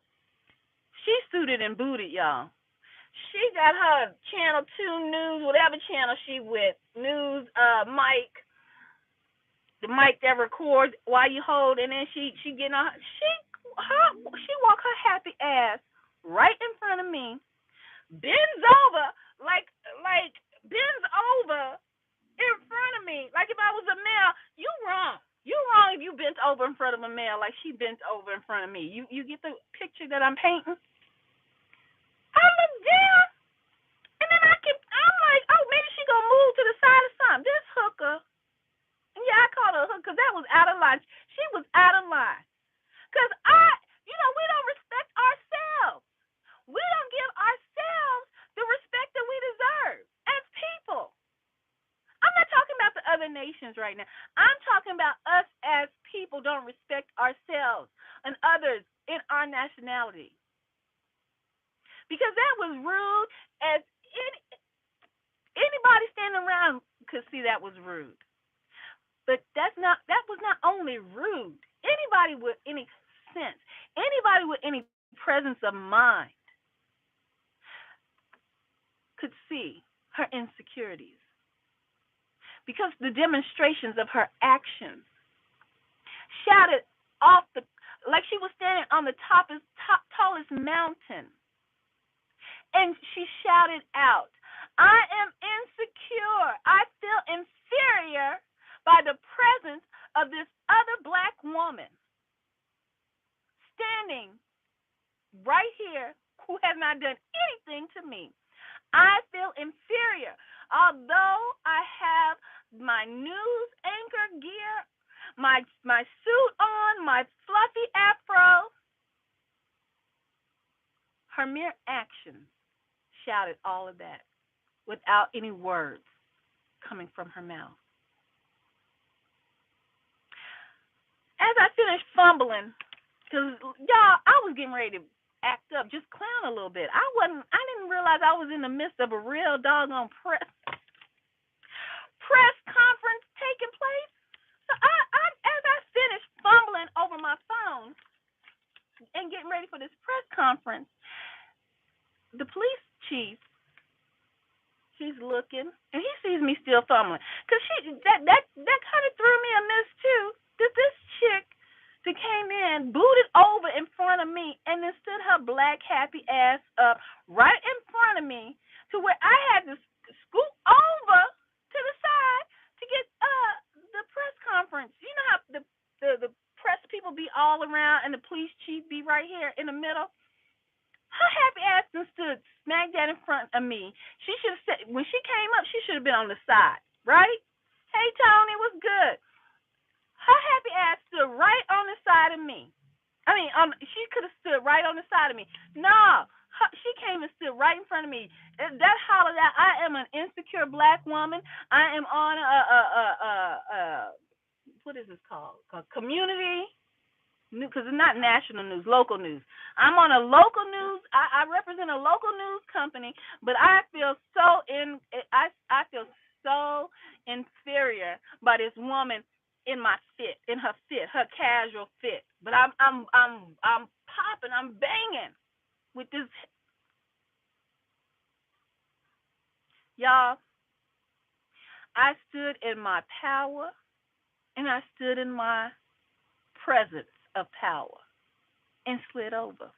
She's suited and booted, y'all. She got her channel 2 news, whatever channel she with, news mic, the mic that records while you hold, and then she getting on. She walk her happy ass right in front of me, bends over like bends over in front of me, like if I was a male. You wrong. You wrong if you bent over in front of a male like she bent over in front of me. You get the picture that I'm painting? I look down, and then I'm like, oh, maybe she gonna move to the side or something. This hooker, yeah, I called her a hooker because that was out of line. She was out of line. Because we don't respect ourselves. We don't give ourselves the respect that we deserve as people. I'm not talking about the other nations right now. I'm talking about us as people don't respect ourselves and others in our nationality. Because that was rude, as anybody standing around could see that was rude. But that was not only rude. Anybody with any sense, anybody with any presence of mind could see her insecurities. Because the demonstrations of her actions shouted off like she was standing on the tallest mountain. And she shouted out, I am insecure. I feel inferior by the presence of this other black woman standing right here who has not done anything to me. I feel inferior. Although I have my news anchor gear, my suit on, my fluffy afro, her mere actions shouted all of that without any words coming from her mouth. As I finished fumbling, because y'all, I was getting ready to act up, just clown a little bit. I didn't realize I was in the midst of a real doggone press conference taking place. So as I finished fumbling over my phone and getting ready for this press conference, the police chief, he's looking and he sees me still fumbling, because that kind of threw me a miss too. This chick that came in, booted over in front of me, and then stood her black happy ass up right in front of me, to where I had to scoot over to the side to get the press conference. You know how the press people be all around and the police chief be right here in the middle? Her happy ass stood smack down in front of me. She should have said, when she came up, she should have been on the side, right? Hey, Tony, what's good? Her happy ass stood right on the side of me. She could have stood right on the side of me. No, she came and stood right in front of me. That hollered out, I am an insecure black woman. I am on what is this called? Community, because it's not national news, local news. I'm on a local news. I represent a local news company, but I feel so inferior by this woman in her casual fit. But I'm popping, I'm banging with this. Y'all, I stood in my power and I stood in my presence of power and slid over.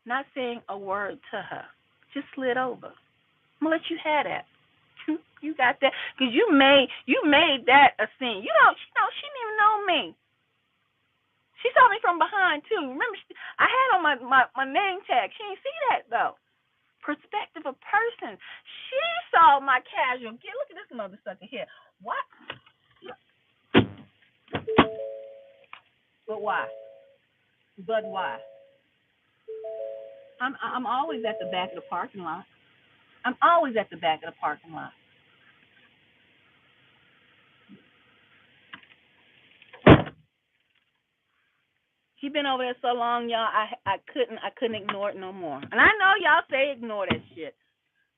Not saying a word to her, just slid over. I'm gonna let you have that. You got that, because you made that a scene. She didn't even know me. She saw me from behind too. Remember, I had on my name tag. She didn't see that though. Perspective of person. She saw my casual. Look at this mother sucker here. What? But why? I'm always at the back of the parking lot. I'm always at the back of the parking lot. He been over there so long, y'all. I couldn't ignore it no more. And I know y'all say ignore that shit.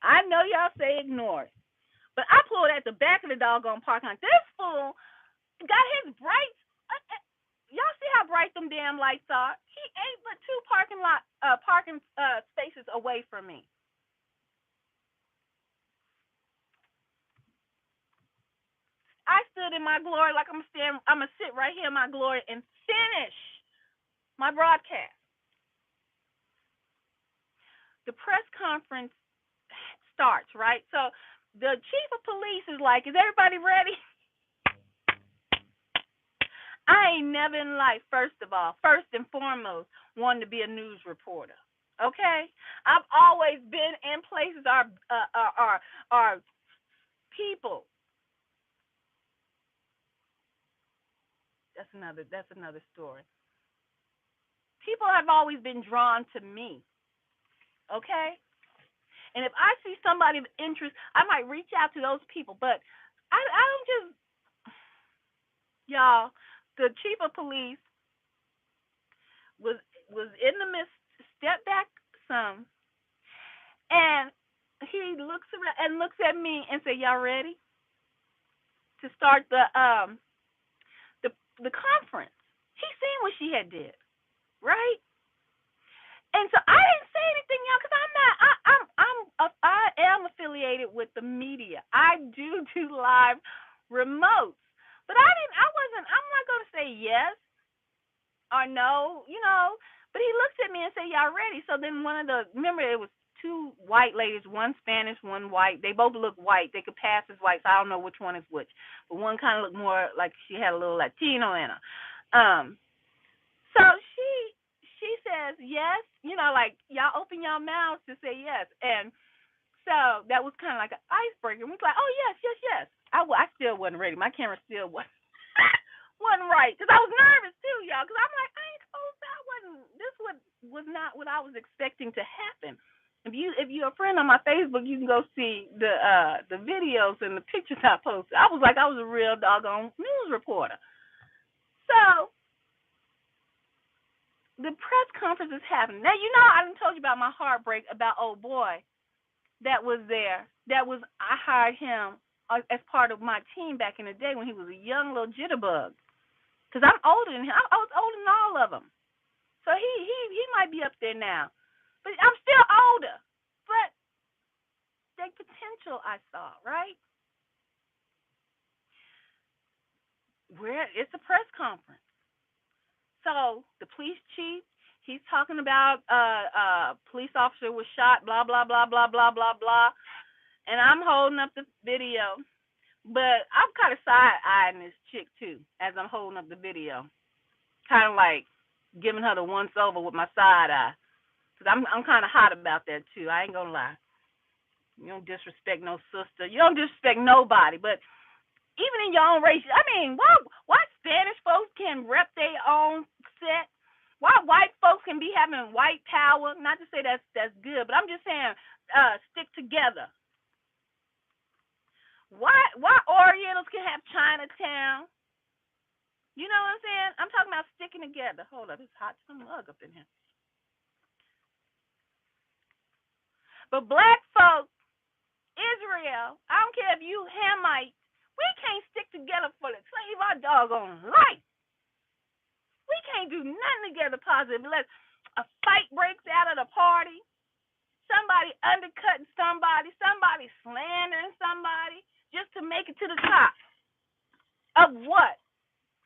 I know y'all say ignore it. But I pulled at the back of the doggone parking lot. This fool got his brights. Y'all see how bright them damn lights are? He ain't but two parking spaces away from me. I stood in my glory like I'm gonna sit right here in my glory and finish my broadcast. The press conference starts, right? So the chief of police is like, "Is everybody ready?" I ain't never in life, first and foremost, wanted to be a news reporter. Okay, I've always been in places are people. That's another story. People have always been drawn to me. Okay, and if I see somebody of interest, I might reach out to those people. But I don't just y'all. The chief of police was was in the midst. Step back some, and he looks around and looks at me and say, "Y'all ready to start the the conference?" He seen what she had did, right? And so I didn't say anything, y'all, because I'm not. I am affiliated with the media. I do live remotes, but I didn't. I wasn't. I'm not going to say yes or no. But he looks at me and say, "Y'all ready?" So then remember it was two white ladies, one Spanish, one white. They both look white. They could pass as white, so I don't know which one is which. But one kind of looked more like she had a little Latino in her. So she says yes, like y'all open your mouths to say yes, and so that was kind of like an icebreaker. We was like, oh yes, yes, yes. I still wasn't ready. My camera still wasn't wasn't right because I was nervous too, y'all. Because I'm like, I ain't supposed to. I wasn't. Was not what I was expecting to happen. If you're a friend on my Facebook, you can go see the videos and the pictures I posted. I was like, I was a real doggone news reporter. So the press conference is happening. Now, I done told you about my heartbreak about old boy that was there. I hired him as part of my team back in the day when he was a young little jitterbug. Because I'm older than him. I was older than all of them. So he might be up there now. But I'm still older. But the potential I saw, right? It's a press conference. So the police chief, he's talking about police officer was shot, blah blah blah blah blah blah blah, and I'm holding up the video, but I'm kind of side eyeing this chick too as I'm holding up the video, kind of like giving her the once over with my side eye, cause I'm kind of hot about that too. I ain't gonna lie. You don't disrespect no sister. You don't disrespect nobody, but even in your own race, I mean, why Spanish folks can rep their own set? Why white folks can be having white power? Not to say that's good, but I'm just saying, stick together. Why Orientals can have Chinatown? You know what I'm saying? I'm talking about sticking together. Hold up, it's hot. Some mug up in here. But black folks, Israel, I don't care if you Hamite, we can't stick together for the save our doggone life. We can't do nothing together positive unless a fight breaks out of the party, somebody undercutting somebody slandering somebody just to make it to the top. Of what?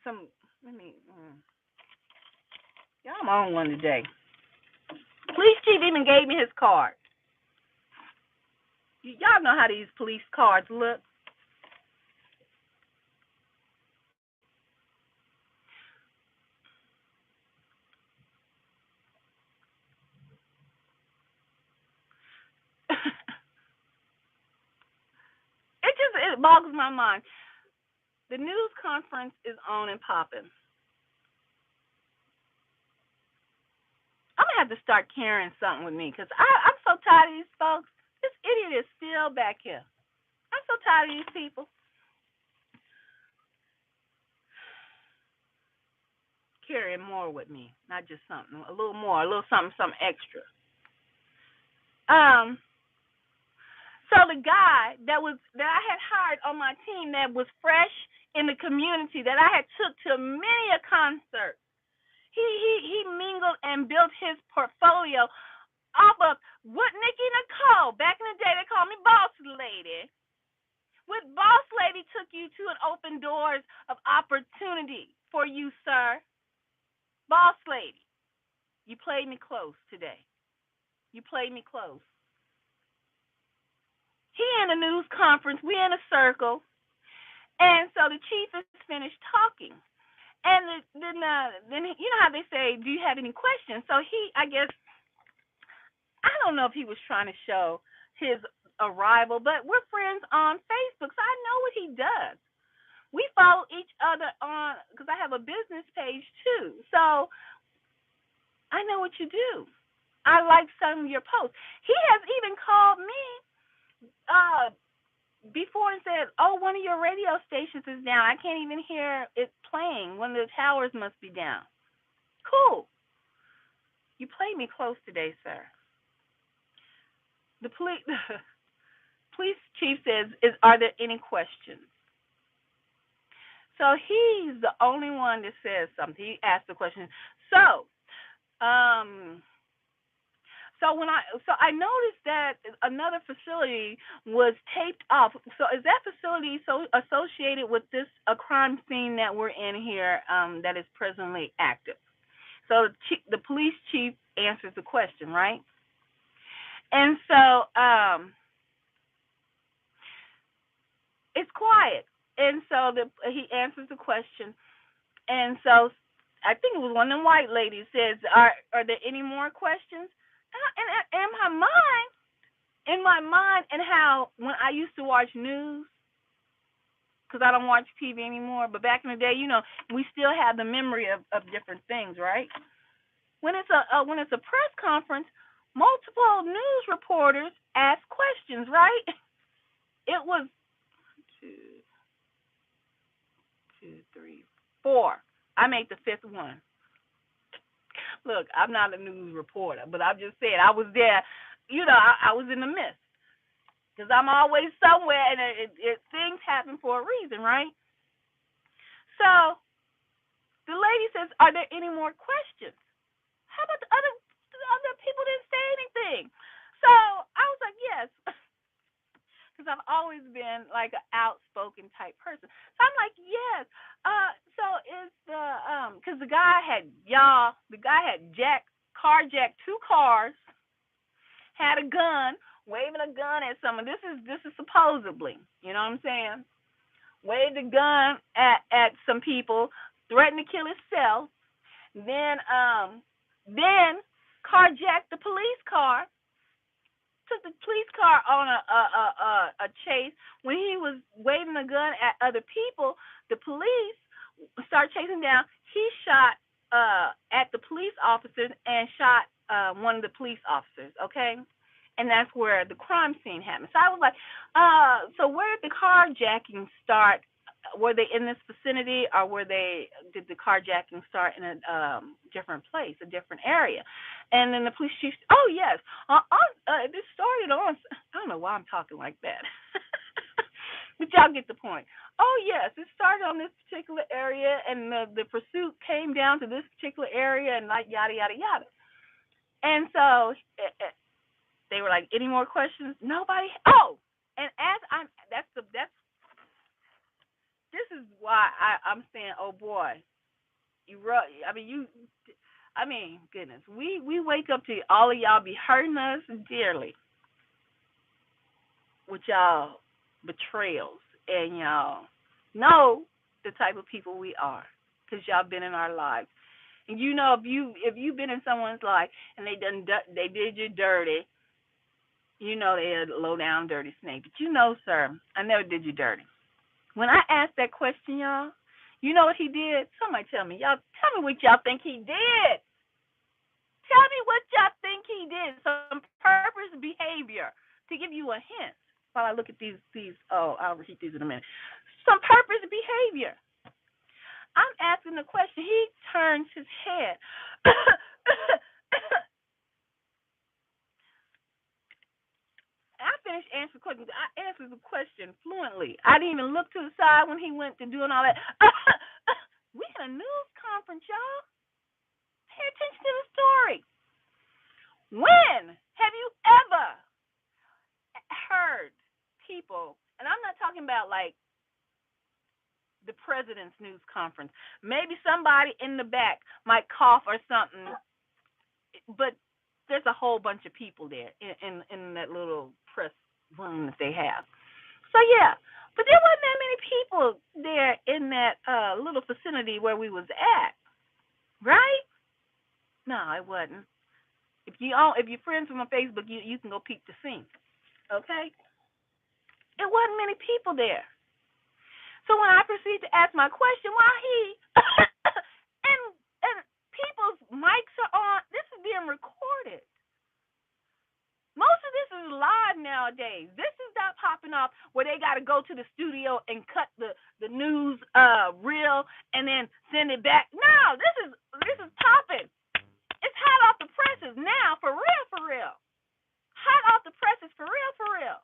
Let me, y'all, I'm on one today. Police chief even gave me his card. Y'all know how these police cards look. It boggles my mind. The news conference is on and popping. I'm gonna have to start carrying something with me because I'm so tired of these folks. This idiot is still back here. I'm so tired of these people carrying more with me, not just something, a little more, a little something, something extra. Um, so the guy that I had hired on my team that was fresh in the community that I had took to many a concert, he mingled and built his portfolio off of what Nikki Nicole, back in the day they called me Boss Lady. What Boss Lady took you to and opened doors of opportunity for you, sir. Boss Lady, you played me close today. You played me close. He in a news conference, we in a circle, and so the chief is finished talking. And then you know how they say, "Do you have any questions?" So I guess, I don't know if he was trying to show his arrival, but we're friends on Facebook, so I know what he does. We follow each other on, because I have a business page too, so I know what you do. I like some of your posts. He has even called me uh, before and said, "Oh, one of your radio stations is down. I can't even hear it playing. One of the towers must be down." Cool. You played me close today, sir. The police police chief says, "Are there any questions?" So he's the only one that says something. He asked the question. So, um, so I noticed that another facility was taped off. So is that facility so associated with this a crime scene that we're in here that is presently active? So the police chief answers the question, right? And so it's quiet. And so he answers the question. And so I think it was one of them white ladies says, "Are there any more questions?" And in my mind, and how when I used to watch news, because I don't watch TV anymore, but back in the day, we still have the memory of different things, right? When it's a press conference, multiple news reporters ask questions, right? It was two, two, three, four. I made the fifth one. Look, I'm not a news reporter, but I'm just saying I was there. I was in the midst because I'm always somewhere, and things happen for a reason, right? So the lady says, "Are there any more questions?" How about the other people didn't say anything? So I was like, yes, because I've always been like an outspoken type person. So I'm like, yes. So is because the guy had carjacked two cars, had a gun, waving a gun at someone. This is supposedly, you know what I'm saying? Waved a gun at some people, threatened to kill himself. Then carjacked the police car, took the police car on a chase. When he was waving a gun at other people, the police started chasing down. He shot at the police officers and shot one of the police officers. Okay, and that's where the crime scene happened. So I was like, so where did the carjacking start? Were they in this vicinity, or did the carjacking start in a different place, a different area? And then the police chief, "Oh yes, this started on." I don't know why I'm talking like that, but y'all get the point. "Oh yes, it started on this particular area, and the pursuit came down to this particular area, and like yada yada yada." And so they were like, "Any more questions?" Nobody. Oh, and that's this is why I'm saying, oh boy, goodness, we wake up to all of y'all be hurting us dearly with y'all betrayals, and y'all know the type of people we are because y'all been in our lives. And if you've been in someone's life and they did you dirty, they're a low down dirty snake. But sir, I never did you dirty. When I asked that question, y'all, you know what he did? Somebody tell me. Y'all tell me what y'all think he did. Tell me what y'all think he did. Some purpose behavior to give you a hint. While I look at these. Oh, I'll repeat these in a minute. Some purpose behavior. I'm asking the question. He turns his head. I finished answering questions. I answered the question fluently. I didn't even look to the side when he went to doing all that. We had a news conference, y'all. Pay attention to the story. When have you ever heard people, and I'm not talking about like the president's news conference. Maybe somebody in the back might cough or something, but there's a whole bunch of people there in that little press room that they have. So yeah, but there wasn't that many people there in that little vicinity where we was at, right? No, it wasn't. If you're friends with my Facebook, you can go peek the scene. Okay, it wasn't many people there. So when I proceed to ask my question, why he and and people's mics are on, this is being recorded. Most of this is live nowadays. This is not popping off where they got to go to the studio and cut the news reel and then send it back. No, this is popping. It's hot off the presses now, for real, for real. Hot off the presses, for real, for real.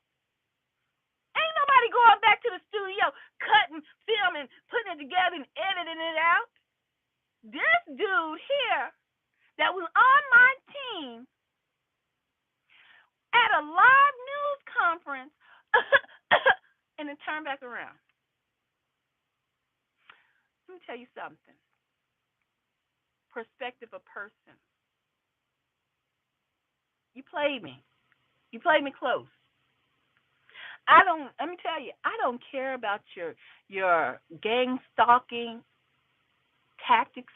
Ain't nobody going back to the studio, cutting, filming, putting it together, and editing it out. This dude here that was on my team at a live news conference and then turned back around. Let me tell you something. Perspective of person. You played me. You played me close. Let me tell you, I don't care about your gang stalking tactics.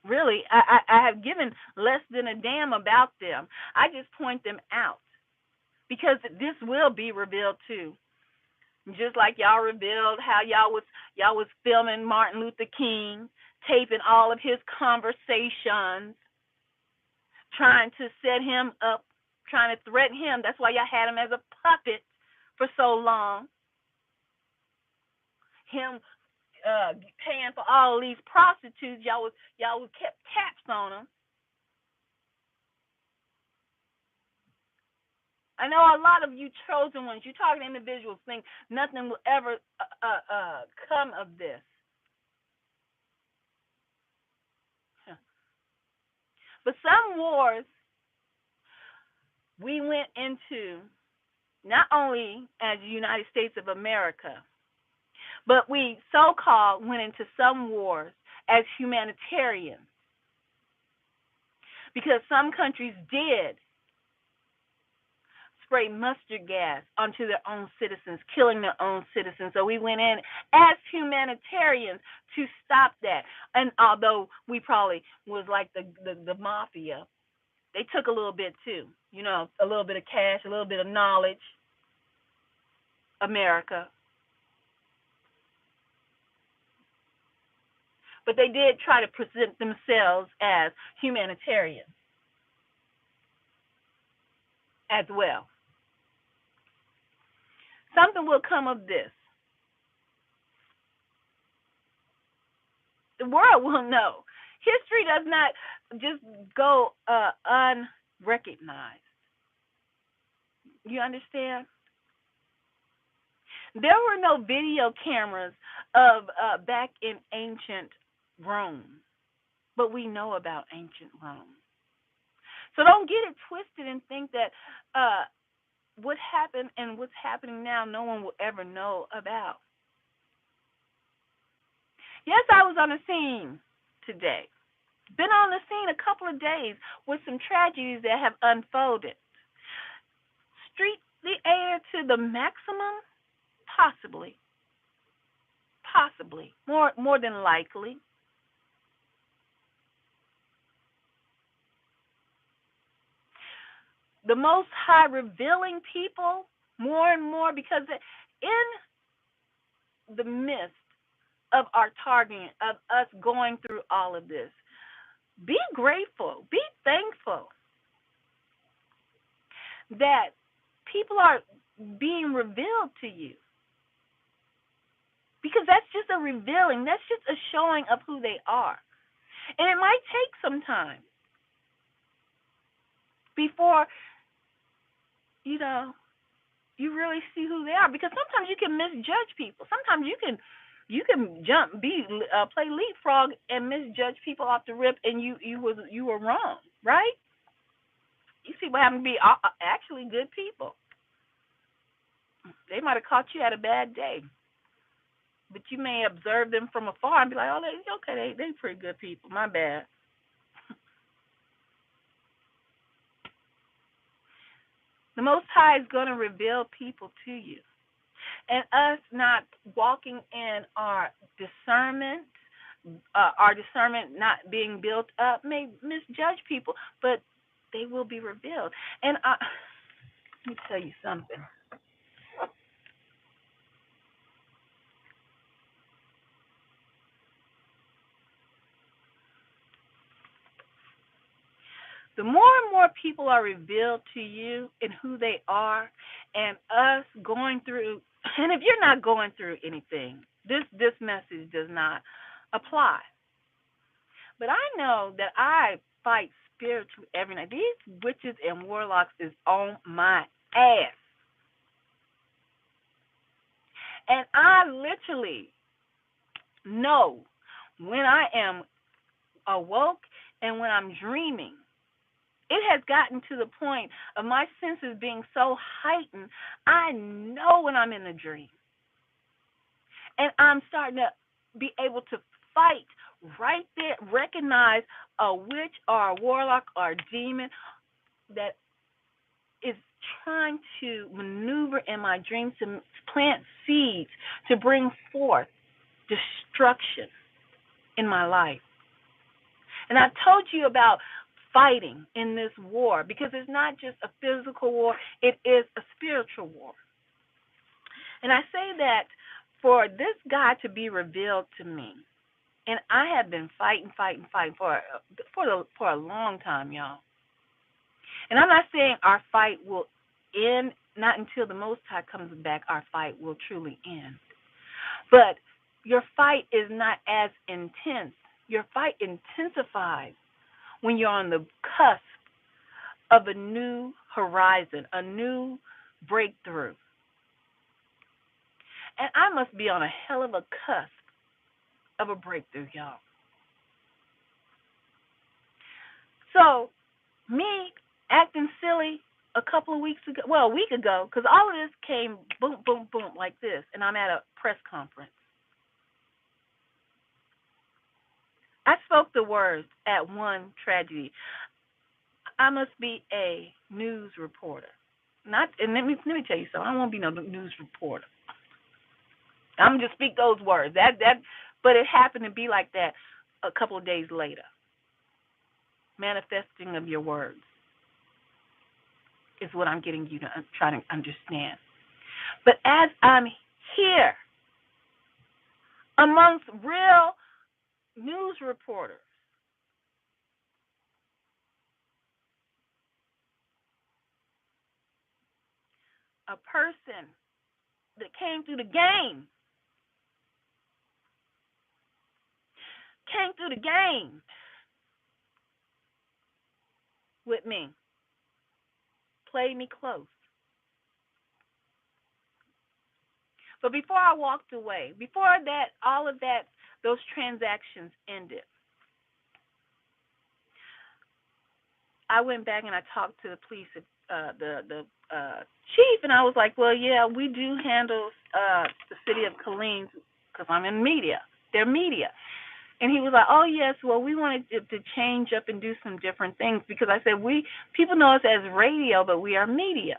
Really, I have given less than a damn about them. I just point them out because this will be revealed too. Just like y'all revealed how y'all was filming Martin Luther King, taping all of his conversations, trying to set him up, trying to threaten him. That's why y'all had him as a puppet for so long. Him paying for all these prostitutes. Y'all was kept taps on him. I know a lot of you chosen ones, you target individuals, think nothing will ever come of this. But some wars we went into not only as the United States of America, but we so-called went into some wars as humanitarians because some countries did spray mustard gas onto their own citizens, killing their own citizens. So we went in as humanitarians to stop that. And although we probably was like the mafia, they took a little bit too. A little bit of cash, a little bit of knowledge. America. But they did try to present themselves as humanitarians as well. Something will come of this. The world will know. History does not just go unrecognized. You understand? There were no video cameras of back in ancient Rome, but we know about ancient Rome. So don't get it twisted and think that what happened and what's happening now no one will ever know about. Yes, I was on the scene today. Been on the scene a couple of days with some tragedies that have unfolded. Street the air to the maximum? Possibly. Possibly. More than likely. The most high revealing people more and more because in the midst of our targeting, of us going through all of this, be grateful. Be thankful that people are being revealed to you, because that's just a revealing, that's just a showing of who they are. And it might take some time before, you know, you really see who they are, because sometimes you can misjudge people. Sometimes you can play leapfrog and misjudge people off the rip, and you were wrong, right? These people happen to be actually good people. They might have caught you at a bad day, but you may observe them from afar and be like, "Oh, they pretty good people. My bad." The Most High is going to reveal people to you, and us not walking in our discernment not being built up may misjudge people, but they will be revealed. And let me tell you something. The more and more people are revealed to you and who they are, and us going through, and if you're not going through anything, this message does not apply. But I know that I fight spiritually every night. These witches and warlocks is on my ass. And I literally know when I am awoke and when I'm dreaming. It has gotten to the point of my senses being so heightened, I know when I'm in a dream. And I'm starting to be able to fight right there, recognize a witch or a warlock or a demon that is trying to maneuver in my dreams to plant seeds to bring forth destruction in my life. And I've told you about fighting in this war, because it's not just a physical war, it is a spiritual war. And I say that for this God to be revealed to me, and I have been fighting for a long time, y'all. And I'm not saying our fight will end, not until the Most High comes back, our fight will truly end. But your fight is not as intense. Your fight intensifies when you're on the cusp of a new horizon, a new breakthrough. And I must be on a hell of a cusp of a breakthrough, y'all. So, me acting silly a couple of weeks ago, well, a week ago, because all of this came boom, boom, boom like this, and I'm at a press conference. I spoke the words at one tragedy. I must be a news reporter. Not, and let me tell you something. I won't be no news reporter. I'm just speak those words. But it happened to be like that a couple of days later. Manifesting of your words is what I'm getting you to try to understand. But as I'm here amongst real news reporters, a person that came through the game with me, played me close. But before I walked away, before that, all of that, those transactions ended, I went back and I talked to the police, the chief, and I was like, well, yeah, we do handle the city of Killeen because I'm in media. They're media. And he was like, oh, yes, well, we wanted to change up and do some different things, because I said, people know us as radio, but we are media.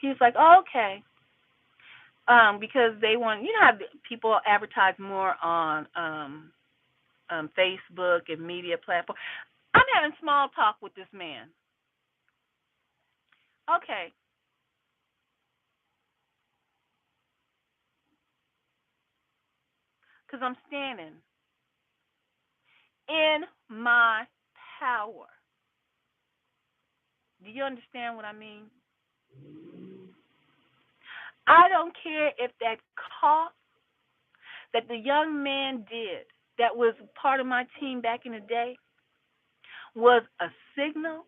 He was like, oh, okay. Because they want, how people advertise more on Facebook and media platforms. I'm having small talk with this man. Okay. Because I'm standing in my power. Do you understand what I mean? I don't care if that cough that the young man did that was part of my team back in the day was a signal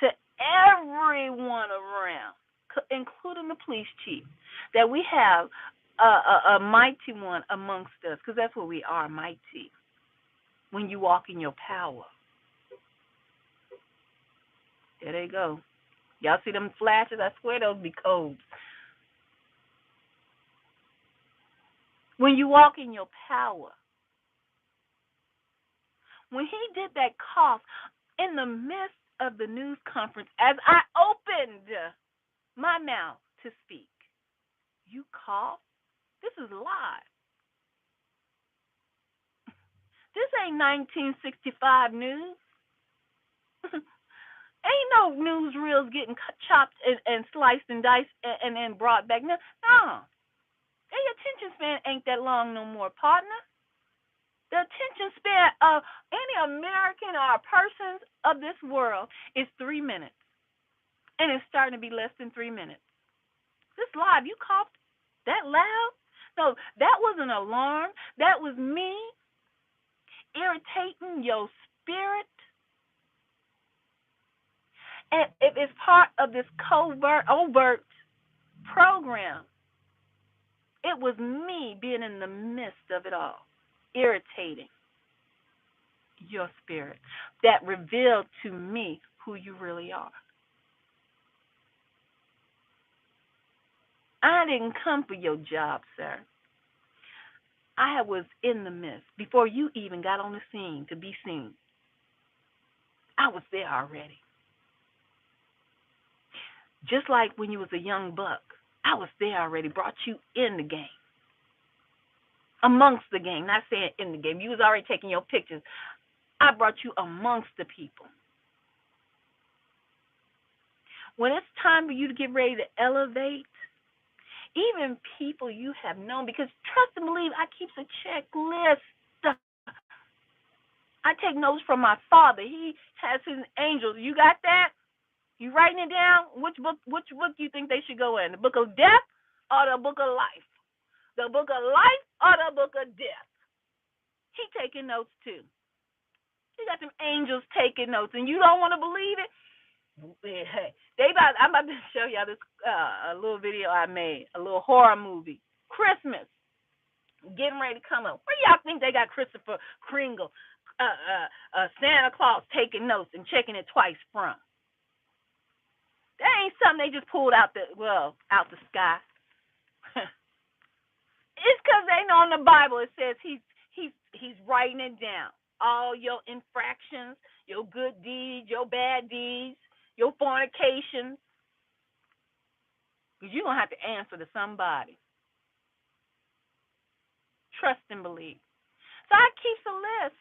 to everyone around, including the police chief, that we have a mighty one amongst us, because that's what we are, mighty, when you walk in your power. There they go. Y'all see them flashes? I swear those be codes. When you walk in your power. When he did that cough in the midst of the news conference, as I opened my mouth to speak, you cough? This is live. This ain't 1965 news. Ain't no newsreels getting chopped and sliced and diced and then brought back. No. Their attention span ain't that long no more, partner. The attention span of any American or persons of this world is 3 minutes. And it's starting to be less than 3 minutes. This live, you coughed that loud? No, that was an alarm. That was me irritating your spirit. And if it's part of this overt program, it was me being in the midst of it all, irritating your spirit. That revealed to me who you really are. I didn't come for your job, sir. I was in the midst before you even got on the scene to be seen. I was there already. Just like when you was a young buck, I was there already, brought you in the game. Amongst the game, not saying in the game. You was already taking your pictures. I brought you amongst the people. When it's time for you to get ready to elevate, even people you have known, because trust and believe, I keep a checklist. I take notes from my father. He has his angels. You got that? You writing it down? Which book do you think they should go in? The book of death or the book of life? The book of life or the book of death? He taking notes too. He got some angels taking notes, and you don't want to believe it? Hey, I'm about to show y'all this a little video I made, a little horror movie. Christmas, getting ready to come up. Where y'all think they got Christopher Kringle, Santa Claus taking notes and checking it twice from? That ain't something they just pulled out the sky. It's because they know in the Bible it says he's writing it down. All your infractions, your good deeds, your bad deeds, your fornications. Because you're going to have to answer to somebody. Trust and believe. So I keep a list.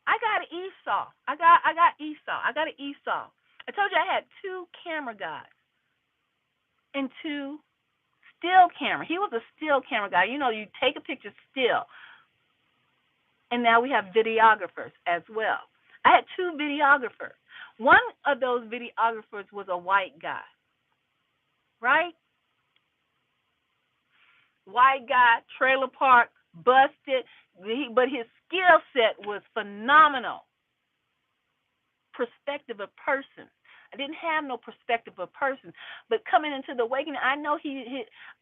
I got an Esau. I got Esau. I got an Esau. I told you I had 2 camera guys and 2 still camera. He was a still camera guy. You know, you take a picture still. And now we have videographers as well. I had 2 videographers. One of those videographers was a white guy, right? White guy, trailer park, busted, but his skill set was phenomenal. Perspective of person. I didn't have no perspective of person, but coming into the awakening, I know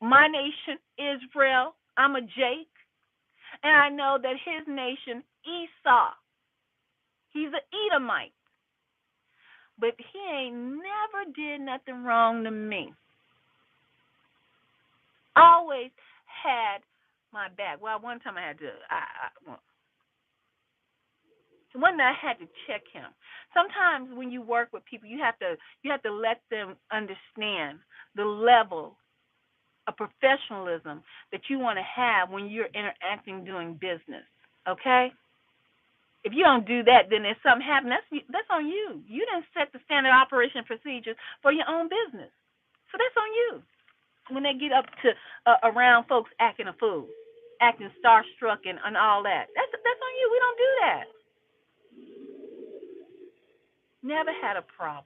my nation, Israel, I'm a Jake, and I know that his nation, Esau, he's an Edomite, but he ain't never did nothing wrong to me. Always had my back. Well, one time I had to, one night I had to check him. Sometimes when you work with people, you have to let them understand the level of professionalism that you want to have when you're interacting doing business. Okay? If you don't do that, then if something happens, that's on you. You didn't set the standard operation procedures for your own business. So that's on you. When they get up to around folks acting a fool, acting starstruck and all that, that's on you. we don't do that. Never had a problem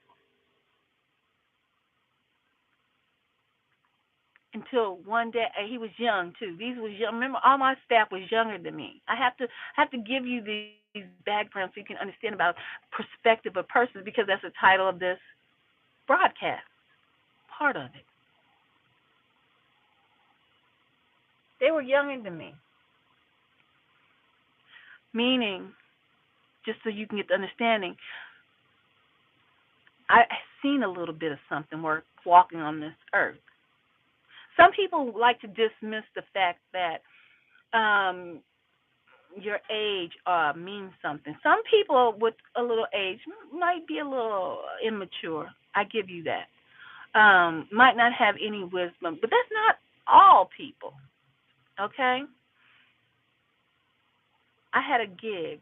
until one day. He was young too. These was young. Remember, all my staff was younger than me. I have to give you these backgrounds so you can understand about perspective of persons because that's the title of this broadcast. Part of it. They were younger than me, meaning just so you can get the understanding. I seen a little bit of something work walking on this earth. Some people like to dismiss the fact that um, your age means something. Some people with a little age might be a little immature. I give you that. Might not have any wisdom, but that's not all people. Okay, I had a gig,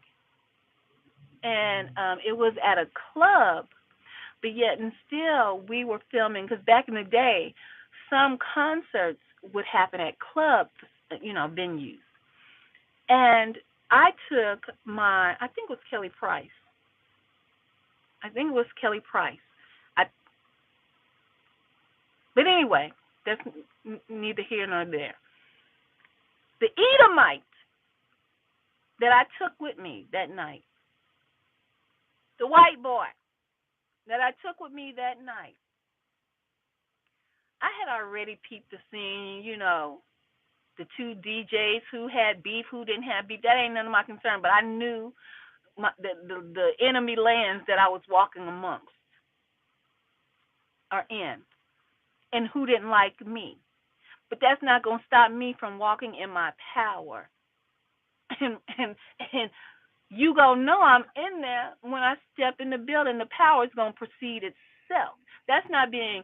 and it was at a club, but yet and still we were filming because back in the day, some concerts would happen at clubs, venues, and I took I think it was Kelly Price. I think it was Kelly Price. I, but anyway, that's neither here nor there. The Edomite that I took with me that night, the white boy that I took with me that night, I had already peeped the scene, the two DJs who had beef, who didn't have beef. That ain't none of my concern, but I knew the enemy lands that I was walking amongst or in and who didn't like me. But that's not going to stop me from walking in my power. And you gonna know I'm in there when I step in the building. The power is gonna proceed itself. That's not being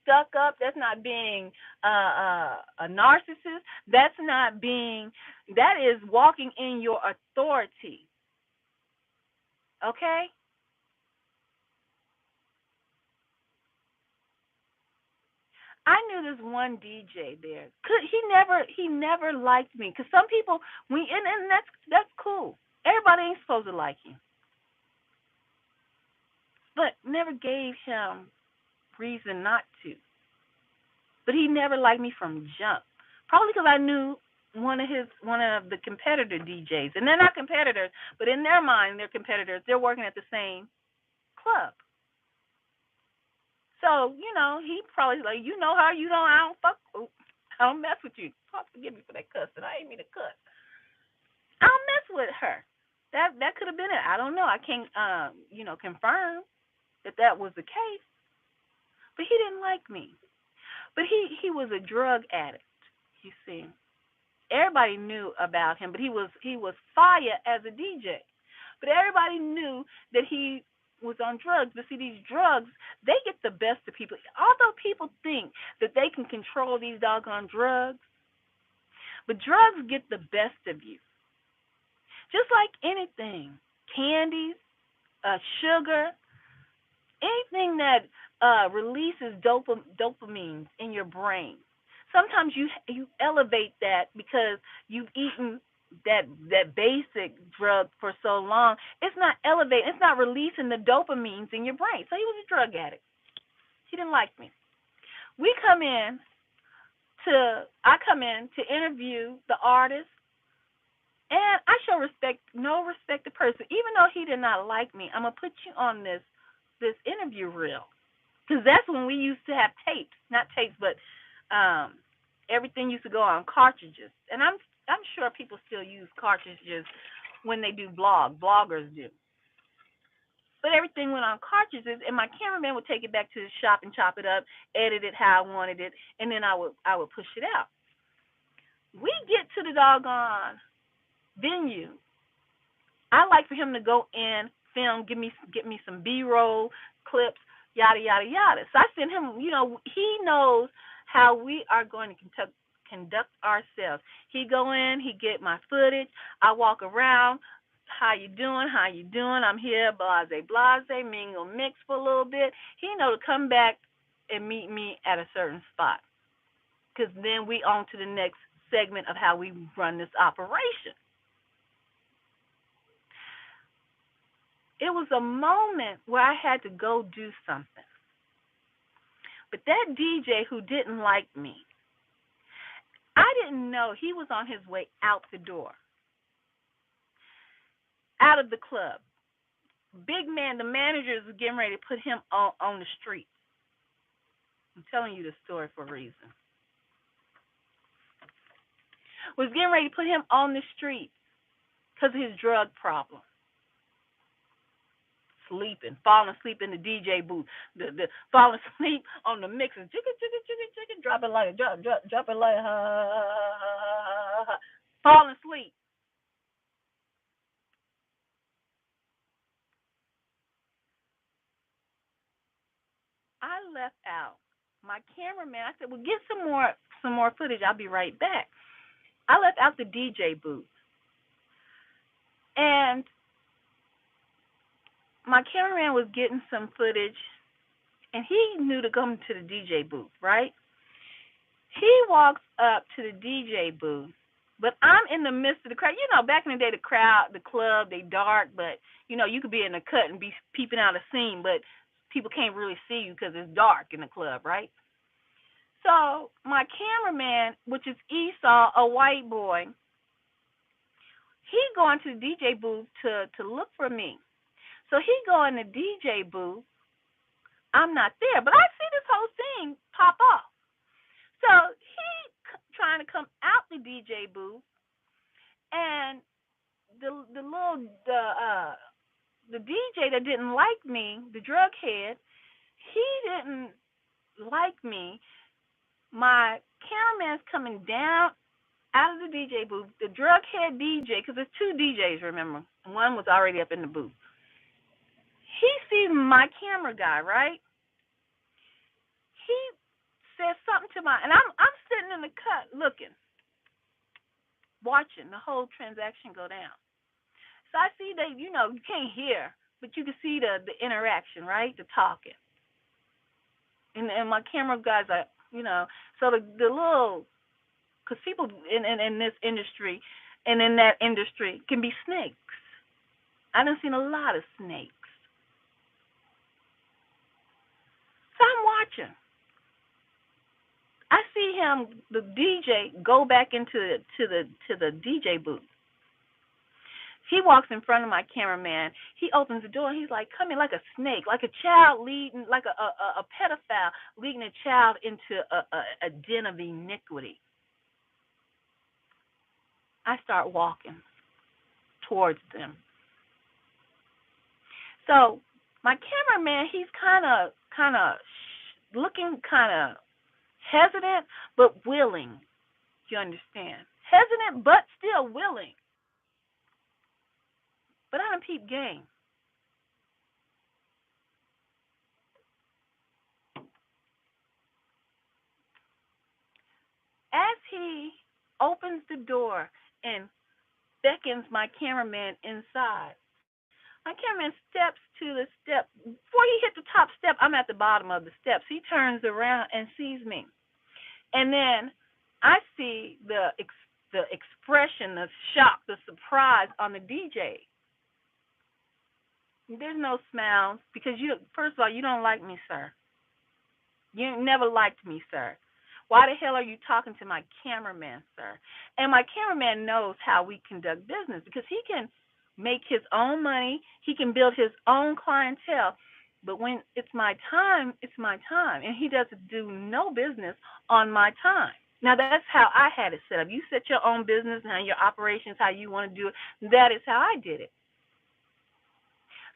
stuck up. That's not being a narcissist. That's not being. That is walking in your authority. Okay. I knew this one DJ there. He never liked me. Cause some people and that's cool. Everybody ain't supposed to like you, but never gave him reason not to. But he never liked me from jump. Probably because I knew one of the competitor DJs, and they're not competitors, but in their mind they're competitors. They're working at the same club. So he probably like, her, I don't fuck, I don't mess with you. Forgive me for that cuss, and I ain't mean to cuss. I don't mess with her. That could have been it. I don't know. I can't confirm that was the case. But he didn't like me. But he was a drug addict. You see, everybody knew about him, but he was fire as a DJ. But everybody knew that he was on drugs. But see, these drugs, they get the best of people. Although people think that they can control these doggone drugs, but drugs get the best of you. Just like anything, candies, sugar, anything that releases dopamine in your brain. Sometimes you elevate that because you've eaten that basic drug for so long. It's not elevating. It's not releasing the dopamines in your brain. So he was a drug addict. He didn't like me. We come in I come in to interview the artist, and I show no respect to person. Even though he did not like me, I'm gonna put you on this interview reel, because that's when we used to have tapes, not tapes, but everything used to go on cartridges. And I'm sure people still use cartridges when they do bloggers do. But everything went on cartridges, and my cameraman would take it back to the shop and chop it up, edit it how I wanted it, and then I would push it out. We get to the doggone venue. I like for him to go in, film, get me some B-roll clips, yada yada yada. So I sent him. He knows how we are going to conduct ourselves. He go in, he get my footage. I walk around. How you doing? How you doing? I'm here, blase, blase, mingle, mix for a little bit. He know to come back and meet me at a certain spot, because then we on to the next segment of how we run this operation. It was a moment where I had to go do something. But that DJ who didn't like me, I didn't know he was on his way out the door, out of the club. Big man, the managers were getting ready to put him on the street. I'm telling you this story for a reason. Was getting ready to put him on the street because of his drug problem. Sleeping, falling asleep in the DJ booth, the falling asleep on the mixes, dropping like a dropping like falling asleep. I left out my cameraman. I said, "Well, get some more footage. I'll be right back." I left out the DJ booth, and my cameraman was getting some footage, and he knew to come to the DJ booth, right? He walks up to the DJ booth, but I'm in the midst of the crowd. You know, back in the day, the crowd, the club, they dark, but you could be in the cut and be peeping out a scene, but people can't really see you because it's dark in the club, right? So my cameraman, which is Esau, a white boy, he going to the DJ booth to look for me. So he go in the DJ booth. I'm not there, but I see this whole thing pop off. So he trying to come out the DJ booth, and the DJ that didn't like me, the drug head, he didn't like me. My cameraman's coming down out of the DJ booth. The drug head DJ, because there's two DJs, remember, one was already up in the booth. He sees my camera guy, right? He says something to my, and I'm sitting in the cut looking, watching the whole transaction go down. So I see that you can't hear, but you can see the interaction, right? The talking, and my camera guys are so the little, because people in this industry and in that industry can be snakes. I done seen a lot of snakes. So I'm watching. I see him, the DJ, go back into the DJ booth. He walks in front of my cameraman. He opens the door. And he's like, come in like a snake, like a child leading, like a pedophile leading a child into a den of iniquity. I start walking towards them. So my cameraman, he's kind of looking kind of hesitant, but willing. You understand? Hesitant, but still willing. But I don't peep game. As he opens the door and beckons my cameraman inside, my cameraman steps to the step. Before he hit the top step, I'm at the bottom of the steps. He turns around and sees me. And then I see the expression, the shock, the surprise on the DJ. There's no smiles because first of all, you don't like me, sir. You never liked me, sir. Why the hell are you talking to my cameraman, sir? And my cameraman knows how we conduct business because he can make his own money. He can build his own clientele. But when it's my time, it's my time. And he doesn't do no business on my time. Now, that's how I had it set up. You set your own business and your operations how you want to do it. That is how I did it.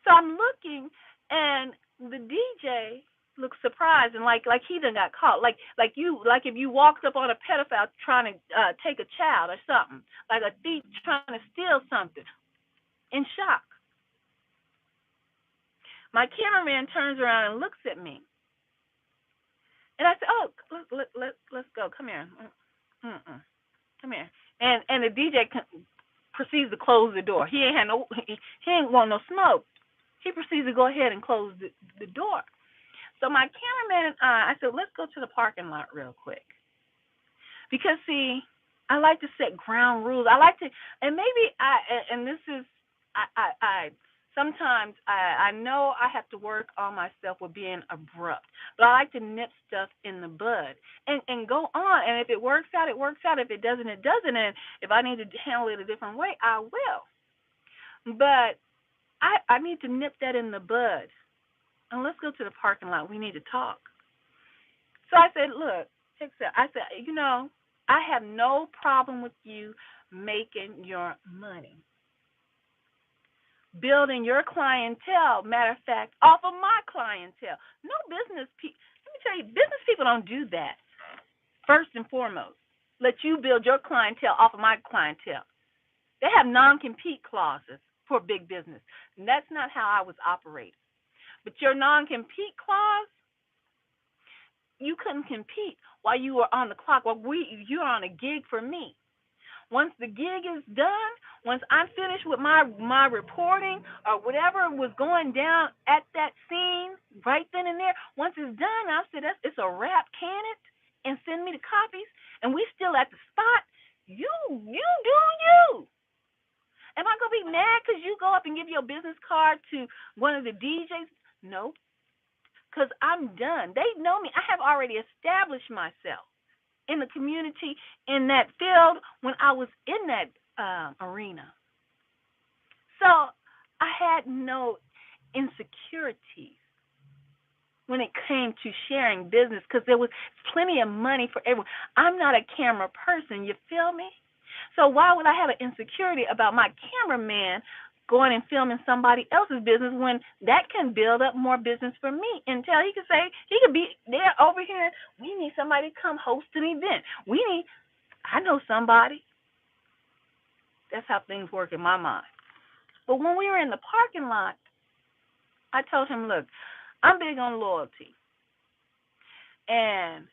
So I'm looking, and the DJ looks surprised and like he done got caught. Like if you walked up on a pedophile trying to take a child or something, like a thief trying to steal something, in shock. My cameraman turns around and looks at me, and I said, "Oh, let's go. Come here. Come here." And the DJ proceeds to close the door. He ain't want no smoke. He proceeds to go ahead and close the door. So my cameraman and I said, let's go to the parking lot real quick. Because, see, I like to set ground rules. I like to, and maybe and this is, Sometimes I know I have to work on myself with being abrupt, but I like to nip stuff in the bud and go on. And if it works out, it works out. If it doesn't, it doesn't. And if I need to handle it a different way, I will. But I need to nip that in the bud. And let's go to the parking lot. We need to talk. So I said, look, check this out. I said, I have no problem with you making your money, building your clientele. Matter of fact, off of my clientele. No business people. Let me tell you, business people don't do that. First and foremost, let you build your clientele off of my clientele. They have non-compete clauses for big business, and that's not how I was operating. But your non-compete clause, you couldn't compete while you were on the clock. You're on a gig for me. Once the gig is done, once I'm finished with my reporting or whatever was going down at that scene right then and there, once it's done, I'll say it's a wrap. Can it? And send me the copies. And we still at the spot. You do you. Am I gonna be mad because you go up and give your business card to one of the DJs? No, because I'm done. They know me. I have already established myself in the community, in that field, when I was in that arena. So I had no insecurities when it came to sharing business because there was plenty of money for everyone. I'm not a camera person, you feel me? So why would I have an insecurity about my cameraman going and filming somebody else's business when that can build up more business for me until he could say, he could be there over here, we need somebody to come host an event. I know somebody. That's how things work in my mind. But when we were in the parking lot, I told him, look, I'm big on loyalty. And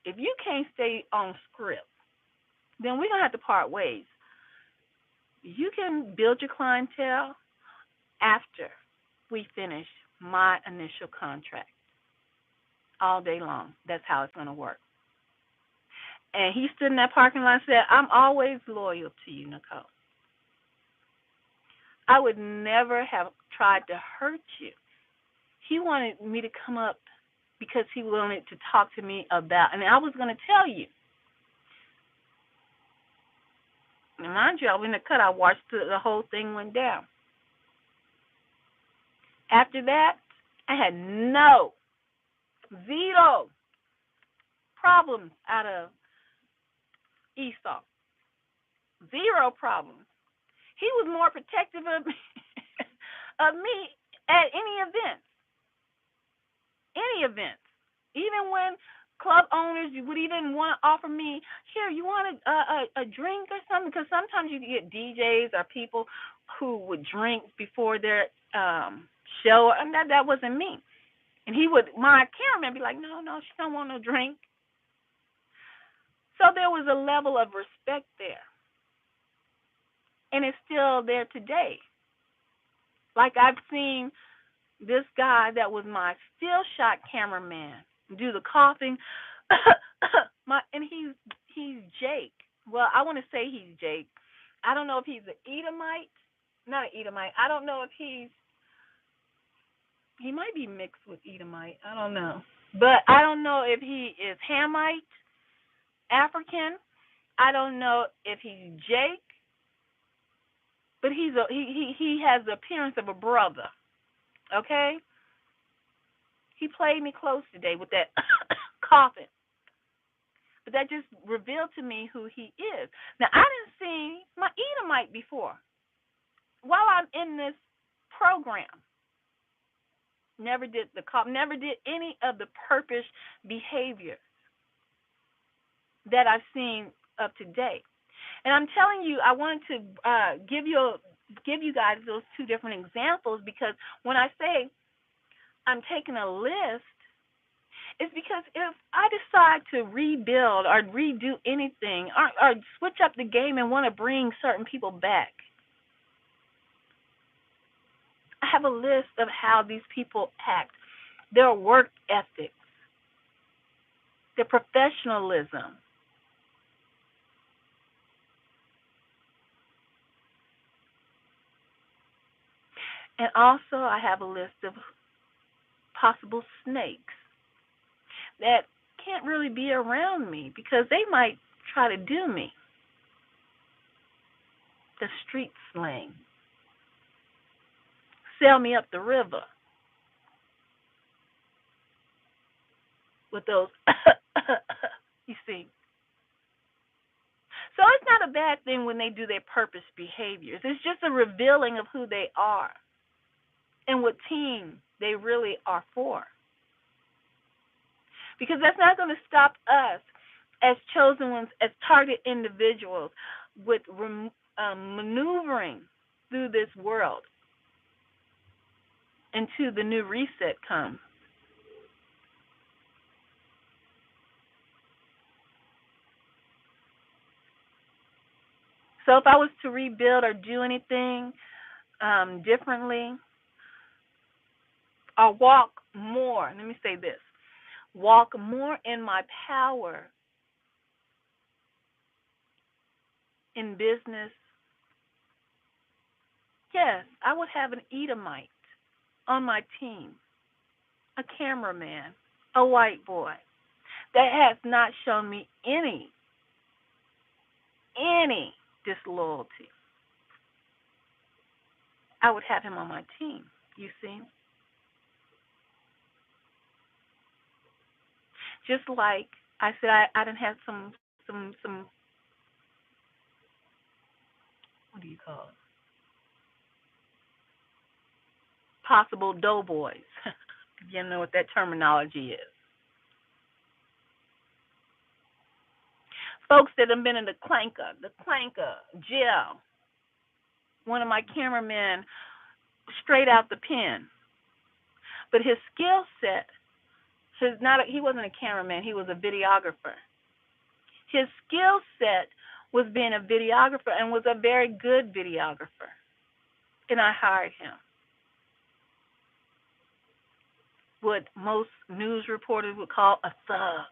if you can't stay on script, then we're going to have to part ways. You can build your clientele after we finish my initial contract all day long. That's how it's going to work. And he stood in that parking lot and said, I'm always loyal to you, Nicole. I would never have tried to hurt you. He wanted me to come up because he wanted to talk to me about, and I was going to tell you. And mind you, I was in the cut. I watched the whole thing went down. After that, I had zero problems out of Esau. Zero problems. He was more protective of me, of me at any event. Any event. Even when club owners would even want to offer me, here, you want a drink or something? Because sometimes you get DJs or people who would drink before their show, and that wasn't me. And my cameraman be like, no, she don't want no drink. So there was a level of respect there. And it's still there today. Like I've seen this guy that was my still shot cameraman do the coughing. And he's Jake. Well, I want to say he's Jake. I don't know if he's an Edomite. Not an Edomite. I don't know if he might be mixed with Edomite. I don't know. But I don't know if he is Hamite, African. I don't know if he's Jake. But he has the appearance of a brother. Okay? He played me close today with that coughing. But that just revealed to me who he is. Now, I didn't see my Edomite before. While I'm in this program, never did the cough, never did any of the purpose behavior that I've seen up to date. And I'm telling you, I wanted to give you guys those two different examples because when I say I'm taking a list, it's because if I decide to rebuild or redo anything or switch up the game and want to bring certain people back, I have a list of how these people act, their work ethics, their professionalism. And also, I have a list of possible snakes that can't really be around me because they might try to do me. The street slang, sell me up the river with those, you see. So it's not a bad thing when they do their purpose behaviors. It's just a revealing of who they are and what team they really are for. Because that's not going to stop us as chosen ones, as target individuals, with maneuvering through this world until the new reset comes. So if I was to rebuild or do anything differently, or walk more, let me say this, walk more in my power in business, yes, I would have an Edomite on my team, a cameraman, a white boy that has not shown me any disloyalty. I would have him on my team, you see. Just like I said, I didn't have some what do you call it? Possible doughboys. You know what that terminology is. Folks that have been in the clanker jail. One of my cameramen straight out the pen. But his skill set, he wasn't a cameraman, he was a videographer. His skill set was being a videographer and was a very good videographer. And I hired him. What most news reporters would call a thug,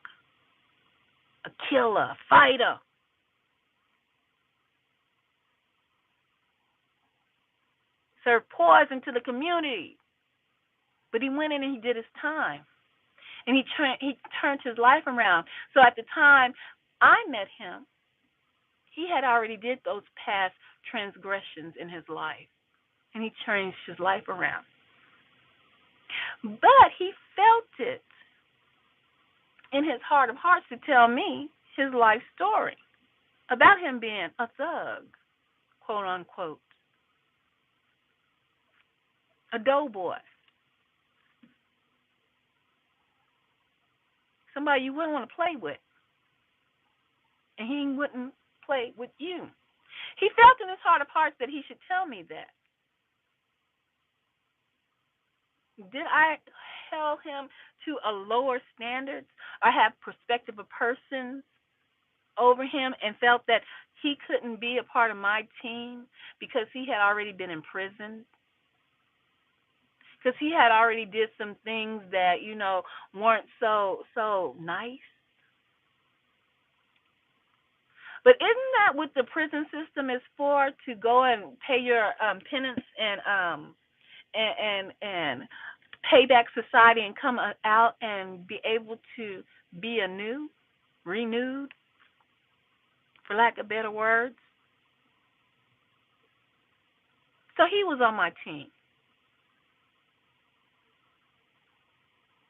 a killer, a fighter. Served poison to the community. But he went in and he did his time. And he turned his life around. So at the time I met him, he had already did those past transgressions in his life. And he changed his life around. But he felt it in his heart of hearts to tell me his life story about him being a thug, quote unquote, a doughboy, somebody you wouldn't want to play with, and he wouldn't play with you. He felt in his heart of hearts that he should tell me that. Did I held him to a lower standard or have perspective of persons over him and felt that he couldn't be a part of my team because he had already been imprisoned? Because he had already did some things that, weren't so nice. But isn't that what the prison system is for? To go and pay your penance and pay back society and come out and be able to be renewed, for lack of better words. So he was on my team.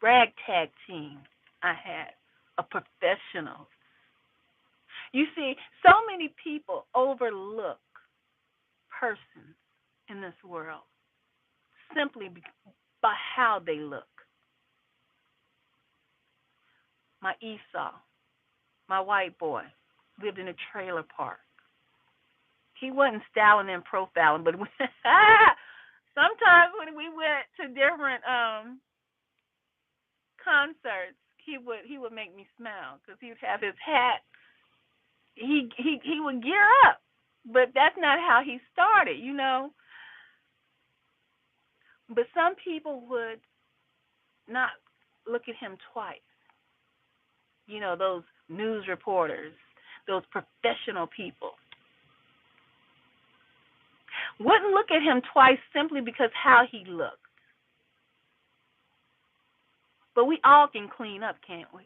Ragtag team I had, a professional. You see, so many people overlook persons in this world simply by how they look. My Esau, my white boy, lived in a trailer park. He wasn't styling and profiling, but sometimes when we went to different concerts, he would make me smile because he would have his hat. He would gear up, but that's not how he started. But some people would not look at him twice. Those news reporters, those professional people. wouldn't look at him twice simply because how he looked. But we all can clean up, can't we?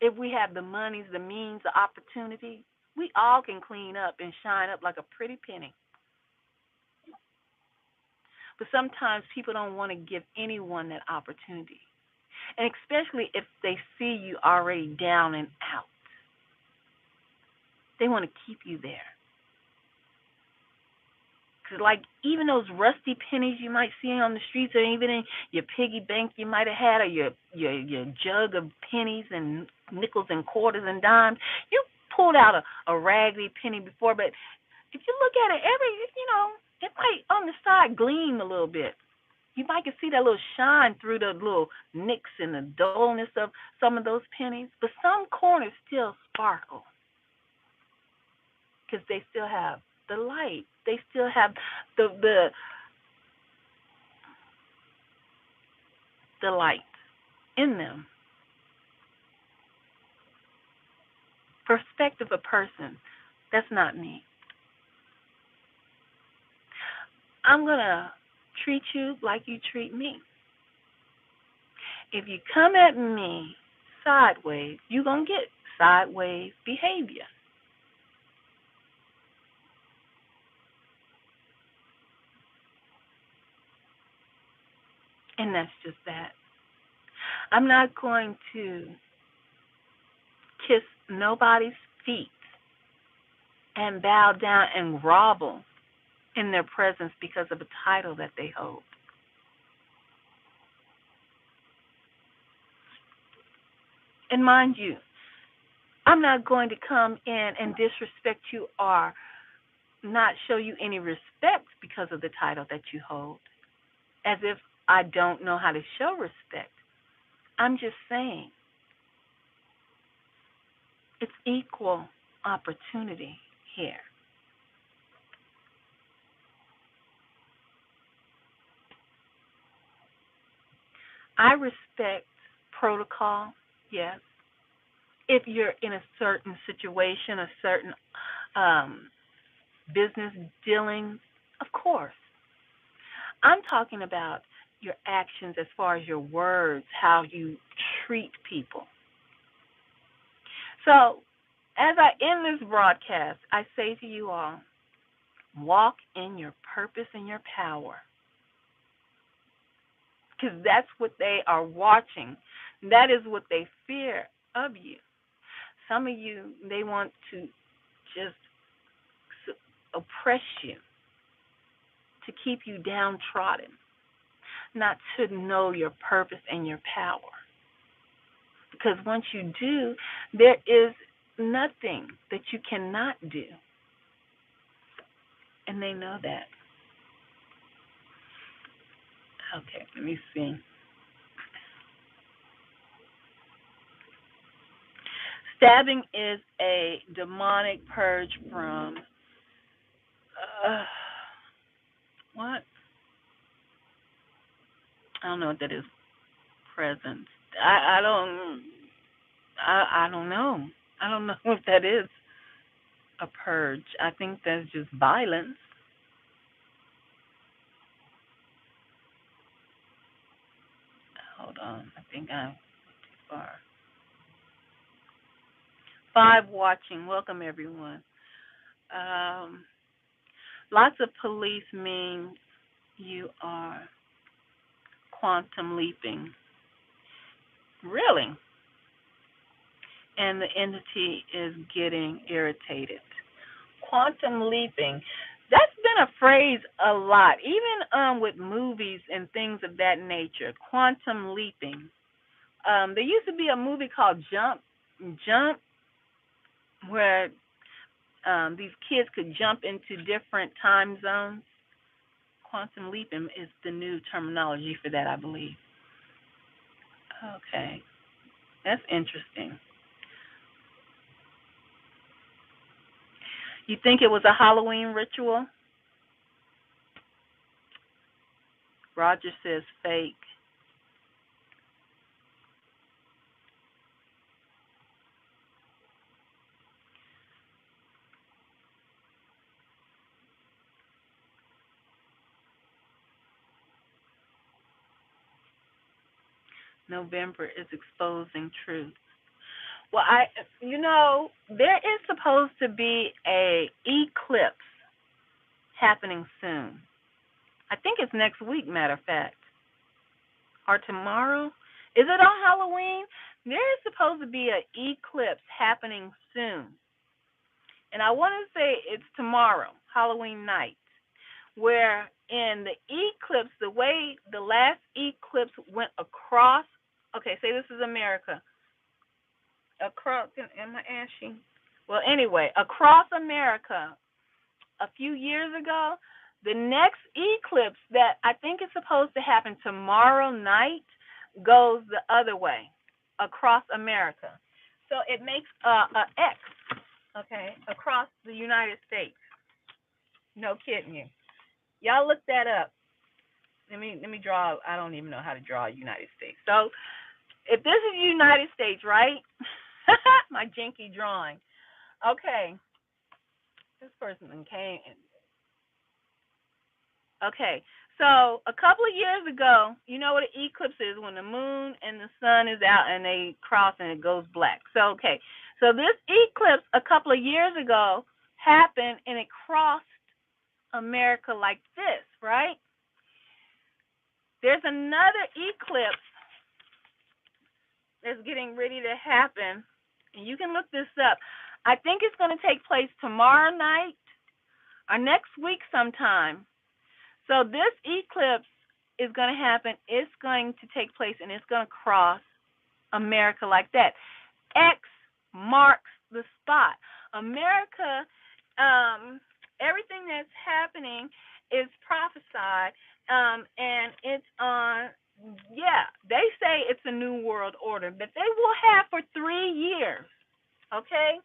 If we have the monies, the means, the opportunity, we all can clean up and shine up like a pretty penny. But sometimes people don't want to give anyone that opportunity. And especially if they see you already down and out, they want to keep you there. Cause like even those rusty pennies you might see on the streets, or even in your piggy bank you might have had, or your jug of pennies and nickels and quarters and dimes, you pulled out a raggedy penny before, but if you look at it, it might on the side gleam a little bit. You might can see that little shine through the little nicks and the dullness of some of those pennies, but some corners still sparkle because they still have the light. They still have the light in them. Perspective of person. That's not me. I'm gonna treat you like you treat me. If you come at me sideways, you're gonna get sideways behavior. And that's just that. I'm not going to kiss nobody's feet and bow down and grovel in their presence because of a title that they hold. And mind you, I'm not going to come in and disrespect you or not show you any respect because of the title that you hold, as if I don't know how to show respect. I'm just saying it's equal opportunity here. I respect protocol, yes. If you're in a certain situation, a certain business dealing, of course. I'm talking about your actions as far as your words, how you treat people. So, as I end this broadcast, I say to you all, walk in your purpose and your power. Because that's what they are watching. That is what they fear of you. Some of you, they want to just oppress you, to keep you downtrodden, not to know your purpose and your power. Because once you do, there is nothing that you cannot do. And they know that. Okay, let me see. Stabbing is a demonic purge from uh, what? I don't know what that is. Presence. I don't know. I don't know if that is a purge. I think that's just violence. Hold on. I think I'm too far. Five watching. Welcome everyone. Um, Lots of police means you are quantum leaping. Really? And the entity is getting irritated. Quantum leaping. That's been a phrase a lot, even with movies and things of that nature. Quantum leaping. There used to be a movie called Jump, where these kids could jump into different time zones. Quantum leaping is the new terminology for that, I believe. Okay, that's interesting. You think it was a Halloween ritual? Roger says fake. November is exposing truth. Well, there is supposed to be a eclipse happening soon. I think it's next week, matter of fact, or tomorrow. Is it on Halloween? There is supposed to be an eclipse happening soon. And I want to say it's tomorrow, Halloween night, where in the eclipse, the way the last eclipse went across, okay, say this is America, across, am I ashy? Well, anyway, across America a few years ago, the next eclipse that I think is supposed to happen tomorrow night goes the other way across America. So it makes a X, okay, across the United States. No kidding you. Y'all look that up. Let me draw. I don't even know how to draw United States. So if this is United States, right? My jinky drawing. Okay. This person came. Okay. So a couple of years ago, you know what an eclipse is? When the moon and the sun is out and they cross and it goes black. So okay. So this eclipse a couple of years ago happened and it crossed America like this, right? There's another eclipse that's getting ready to happen, and you can look this up. I think it's going to take place tomorrow night or next week sometime. So this eclipse is going to happen. It's going to take place, and it's going to cross America like that. X marks the spot. America, everything that's happening is prophesied, and it's on. Yeah, they say it's a new world order, but they will have for 3 years. Okay,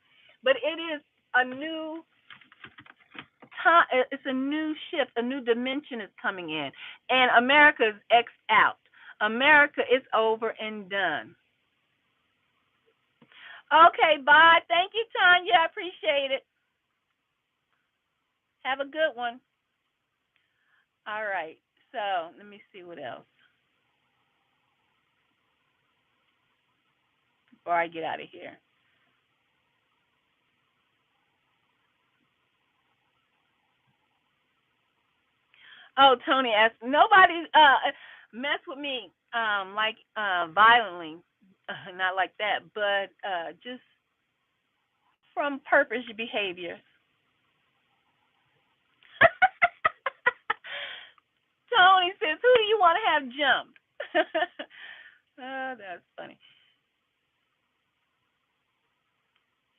but it is a new time. It's a new shift. A new dimension is coming in, and America is X'd out. America is over and done. Okay, bye. Thank you, Tanya. I appreciate it. Have a good one. All right. So let me see what else before I get out of here. Oh, Tony asked, nobody mess with me like violently, not like that, but just from purpose behavior. Tony says, "Who do you want to have jump?" Oh, that's funny.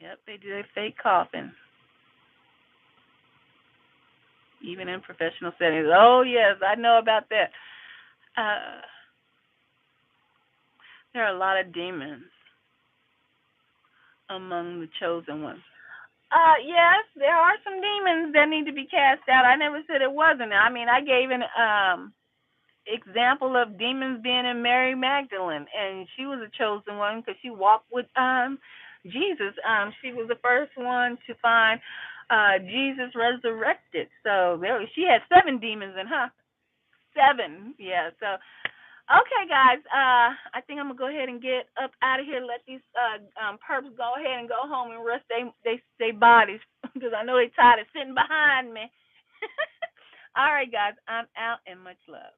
Yep, they do a fake coughing, even in professional settings. Oh yes, I know about that. Uh, there are a lot of demons among the chosen ones. Yes, there are some demons that need to be cast out. I never said it wasn't. I mean, I gave an example of demons being in Mary Magdalene, and she was a chosen one because she walked with Jesus. She was the first one to find Jesus resurrected. So she had 7 demons in her. 7, yeah. So okay, guys. I think I'm gonna go ahead and get up out of here. Let these perps go ahead and go home and rest they bodies because I know they tired of sitting behind me. All right, guys. I'm out and much love.